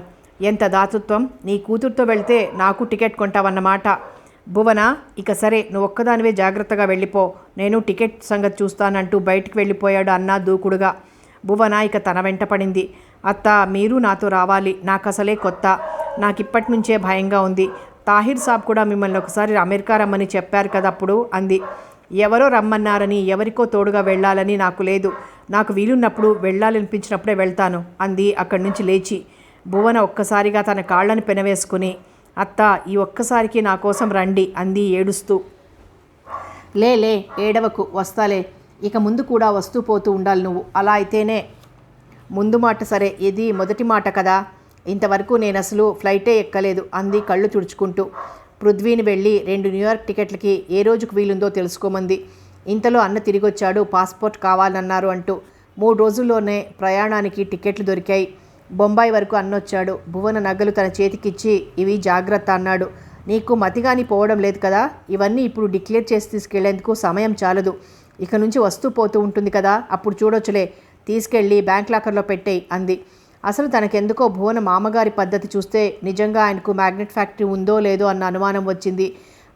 ఎంత దాతృత్వం, నీ కూతురుతో వెళ్తే నాకు టికెట్ కొంటావన్నమాట. భువన, ఇక సరే నువ్వు ఒక్కదానివే జాగ్రత్తగా వెళ్ళిపో, నేను టికెట్ సంగతి చూస్తానంటూ బయటికి వెళ్ళిపోయాడు అన్న దూకుడుగా. భువన ఇక తన వెంట పడింది. అత్త, మీరు నాతో రావాలి, నాకు అసలే కొత్త, నాకిప్పటి నుంచే భయంగా ఉంది. తాహిర్ సాబ్ కూడా మిమ్మల్ని ఒకసారి అమెరికా రమ్మని చెప్పారు కదా అప్పుడు అంది. ఎవరో రమ్మన్నారని, ఎవరికో తోడుగా వెళ్ళాలని నాకు లేదు. నాకు వీలున్నప్పుడు వెళ్ళాలనిపించినప్పుడే వెళ్తాను అంది అక్కడి నుంచి లేచి. భువన ఒక్కసారిగా తన కాళ్ళని పెనవేసుకుని, అత్త ఈ ఒక్కసారికి నా కోసం రండి అంది ఏడుస్తూ. లే ఏడవకు, వస్తాలే. ఇక ముందు కూడా వస్తూ పోతూ ఉండాలి నువ్వు. అలా అయితేనే. ముందు మాట సరే, ఇది మొదటి మాట కదా. ఇంతవరకు నేను అసలు ఫ్లైటే ఎక్కలేదు అంది కళ్ళు తుడుచుకుంటూ. పృథ్వీని వెళ్ళి 2 న్యూయార్క్ టికెట్లకి ఏ రోజుకు వీలుందో తెలుసుకోమంది. ఇంతలో అన్న తిరిగొచ్చాడు, పాస్పోర్ట్ కావాలన్నారు అంటూ. 3 రోజుల్లోనే ప్రయాణానికి టికెట్లు దొరికాయి. బొంబాయి వరకు అన్నొచ్చాడు. భువన నగలు తన చేతికిచ్చి ఇవి జాగ్రత్త అన్నాడు. నీకు మతిగాని పోవడం లేదు కదా, ఇవన్నీ ఇప్పుడు డిక్లేర్ చేసి తీసుకెళ్లేందుకు సమయం చాలదు. ఇక నుంచి వస్తూ పోతూ ఉంటుంది కదా, అప్పుడు చూడొచ్చులే. తీసుకెళ్ళి బ్యాంక్ లాకర్లో పెట్టేయి అంది. అసలు తనకెందుకో భువన మామగారి పద్ధతి చూస్తే నిజంగా ఆయనకు మ్యాగ్నెట్ ఫ్యాక్టరీ ఉందో లేదో అన్న అనుమానం వచ్చింది.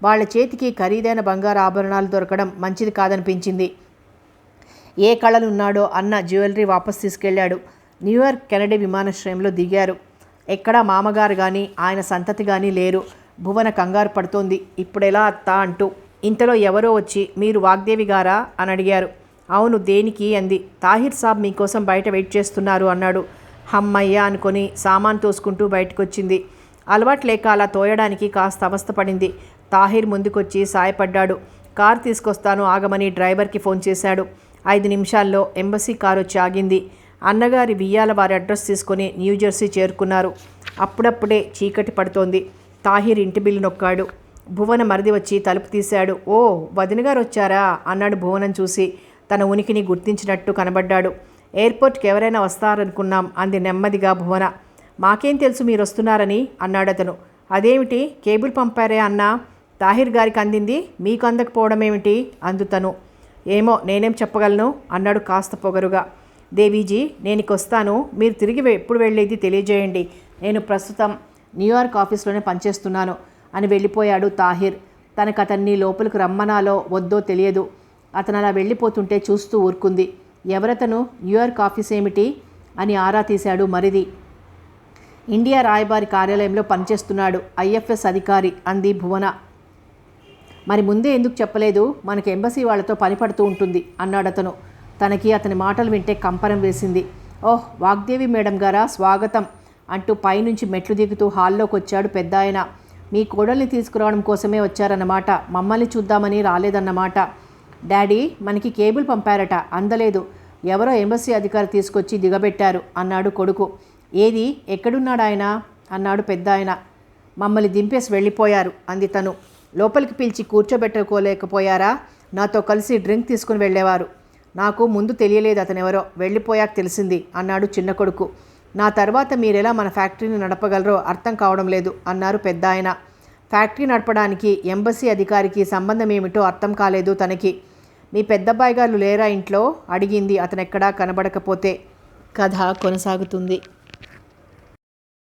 వాళ్ళ చేతికి ఖరీదైన బంగారు ఆభరణాలు దొరకడం మంచిది కాదనిపించింది. ఏ కళలున్నాడో అన్న జ్యువెలరీ వాపస్ తీసుకెళ్లాడు. న్యూయార్క్ కెనడీ విమానాశ్రయంలో దిగారు. ఎక్కడా మామగారు కానీ ఆయన సంతతి కానీ లేరు. భువన కంగారు పడుతోంది, ఇప్పుడెలా అత్తా అంటూ. ఇంతలో ఎవరో వచ్చి, మీరు వాగ్దేవి గారా అని అడిగారు. అవును, దేనికి అంది. తాహిర్ సాబ్ మీకోసం బయట వెయిట్ చేస్తున్నారు అన్నాడు. హమ్మయ్య అనుకొని సామాన్ తోసుకుంటూ బయటకొచ్చింది. అలవాటు లేక అలా తోయడానికి కాస్త అవస్థపడింది. తాహిర్ ముందుకొచ్చి సాయపడ్డాడు. కారు తీసుకొస్తాను ఆగమని డ్రైవర్కి ఫోన్ చేశాడు. 5 నిమిషాల్లో ఎంబసీ కారు వచ్చి ఆగింది. అన్నగారి బియ్యాల వారి అడ్రస్ తీసుకొని న్యూజెర్సీ చేరుకున్నారు. అప్పుడప్పుడే చీకటి పడుతోంది. తాహిర్ ఇంటి బిల్లు నొక్కాడు. భువన మరిది వచ్చి తలుపు తీశాడు. ఓ, వదినగారు వచ్చారా అన్నాడు భువనం చూసి. తన ఉనికిని గుర్తించినట్టు కనబడ్డాడు. ఎయిర్పోర్ట్కి ఎవరైనా వస్తారనుకున్నాం అంది నెమ్మదిగా భువన. మాకేం తెలుసు మీరు వస్తున్నారని అన్నాడతను. అదేమిటి, కేబుల్ పంపారే అన్నా, తాహిర్ గారికి అందింది మీకు అందకపోవడం ఏమిటి అందుతను. ఏమో, నేనేం చెప్పగలను అన్నాడు కాస్త పొగరుగా. దేవీజీ, నేనికొస్తాను, మీరు తిరిగి ఎప్పుడు వెళ్ళేది తెలియజేయండి. నేను ప్రస్తుతం న్యూయార్క్ ఆఫీస్లోనే పనిచేస్తున్నాను అని వెళ్ళిపోయాడు తాహిర్. తనకు అతన్ని లోపలికి రమ్మనాలో వద్దో తెలియదు. అతను అలా వెళ్ళిపోతుంటే చూస్తూ ఊరుకుంది. ఎవరతను, న్యూయార్క్ ఆఫీస్ ఏమిటి అని ఆరా తీశాడు మరిది. ఇండియా రాయబారి కార్యాలయంలో పనిచేస్తున్నాడు, ఐఎఫ్ఎస్ అధికారి అంది భువన. మరి ముందే ఎందుకు చెప్పలేదు, మనకి ఎంబసీ వాళ్లతో పని పడుతూ ఉంటుంది అన్నాడతను. తనకి అతని మాటలు వింటే కంపరం వేసింది. ఓహ్, వాగ్దేవి మేడం గారా, స్వాగతం అంటూ పైనుంచి మెట్లు దిగుతూ హాల్లోకి వచ్చాడు పెద్దాయన. మీ కోడల్ని తీసుకురావడం కోసమే వచ్చారన్నమాట, మమ్మల్ని చూద్దామని రాలేదన్నమాట. డాడీ, మనకి కేబుల్ పంపారట, అందలేదు. ఎవరో ఎంబసీ అధికారి తీసుకొచ్చి దిగబెట్టారు అన్నాడు కొడుకు. ఏది, ఎక్కడున్నాడు ఆయన అన్నాడు పెద్దాయన. మమ్మల్ని దింపేసి వెళ్ళిపోయారు అంది తను. లోపలికి పిలిచి కూర్చోబెట్టుకోలేకపోయారా, నాతో కలిసి డ్రింక్ తీసుకుని వెళ్ళేవారు. నాకు ముందు తెలియలేదు అతనెవరో, వెళ్ళిపోయాక తెలిసింది అన్నాడు చిన్న కొడుకు. నా తర్వాత మీరెలా మన ఫ్యాక్టరీని నడపగలరో అర్థం కావడం లేదు అన్నారు పెద్దాయన. ఫ్యాక్టరీ నడపడానికి ఎంబసీ అధికారికి సంబంధం ఏమిటో అర్థం కాలేదు తనకి. మీ పెద్దబ్బాయి గారు లేరా ఇంట్లో అడిగింది అతనెక్కడా కనబడకపోతే. కథ కొనసాగుతుంది.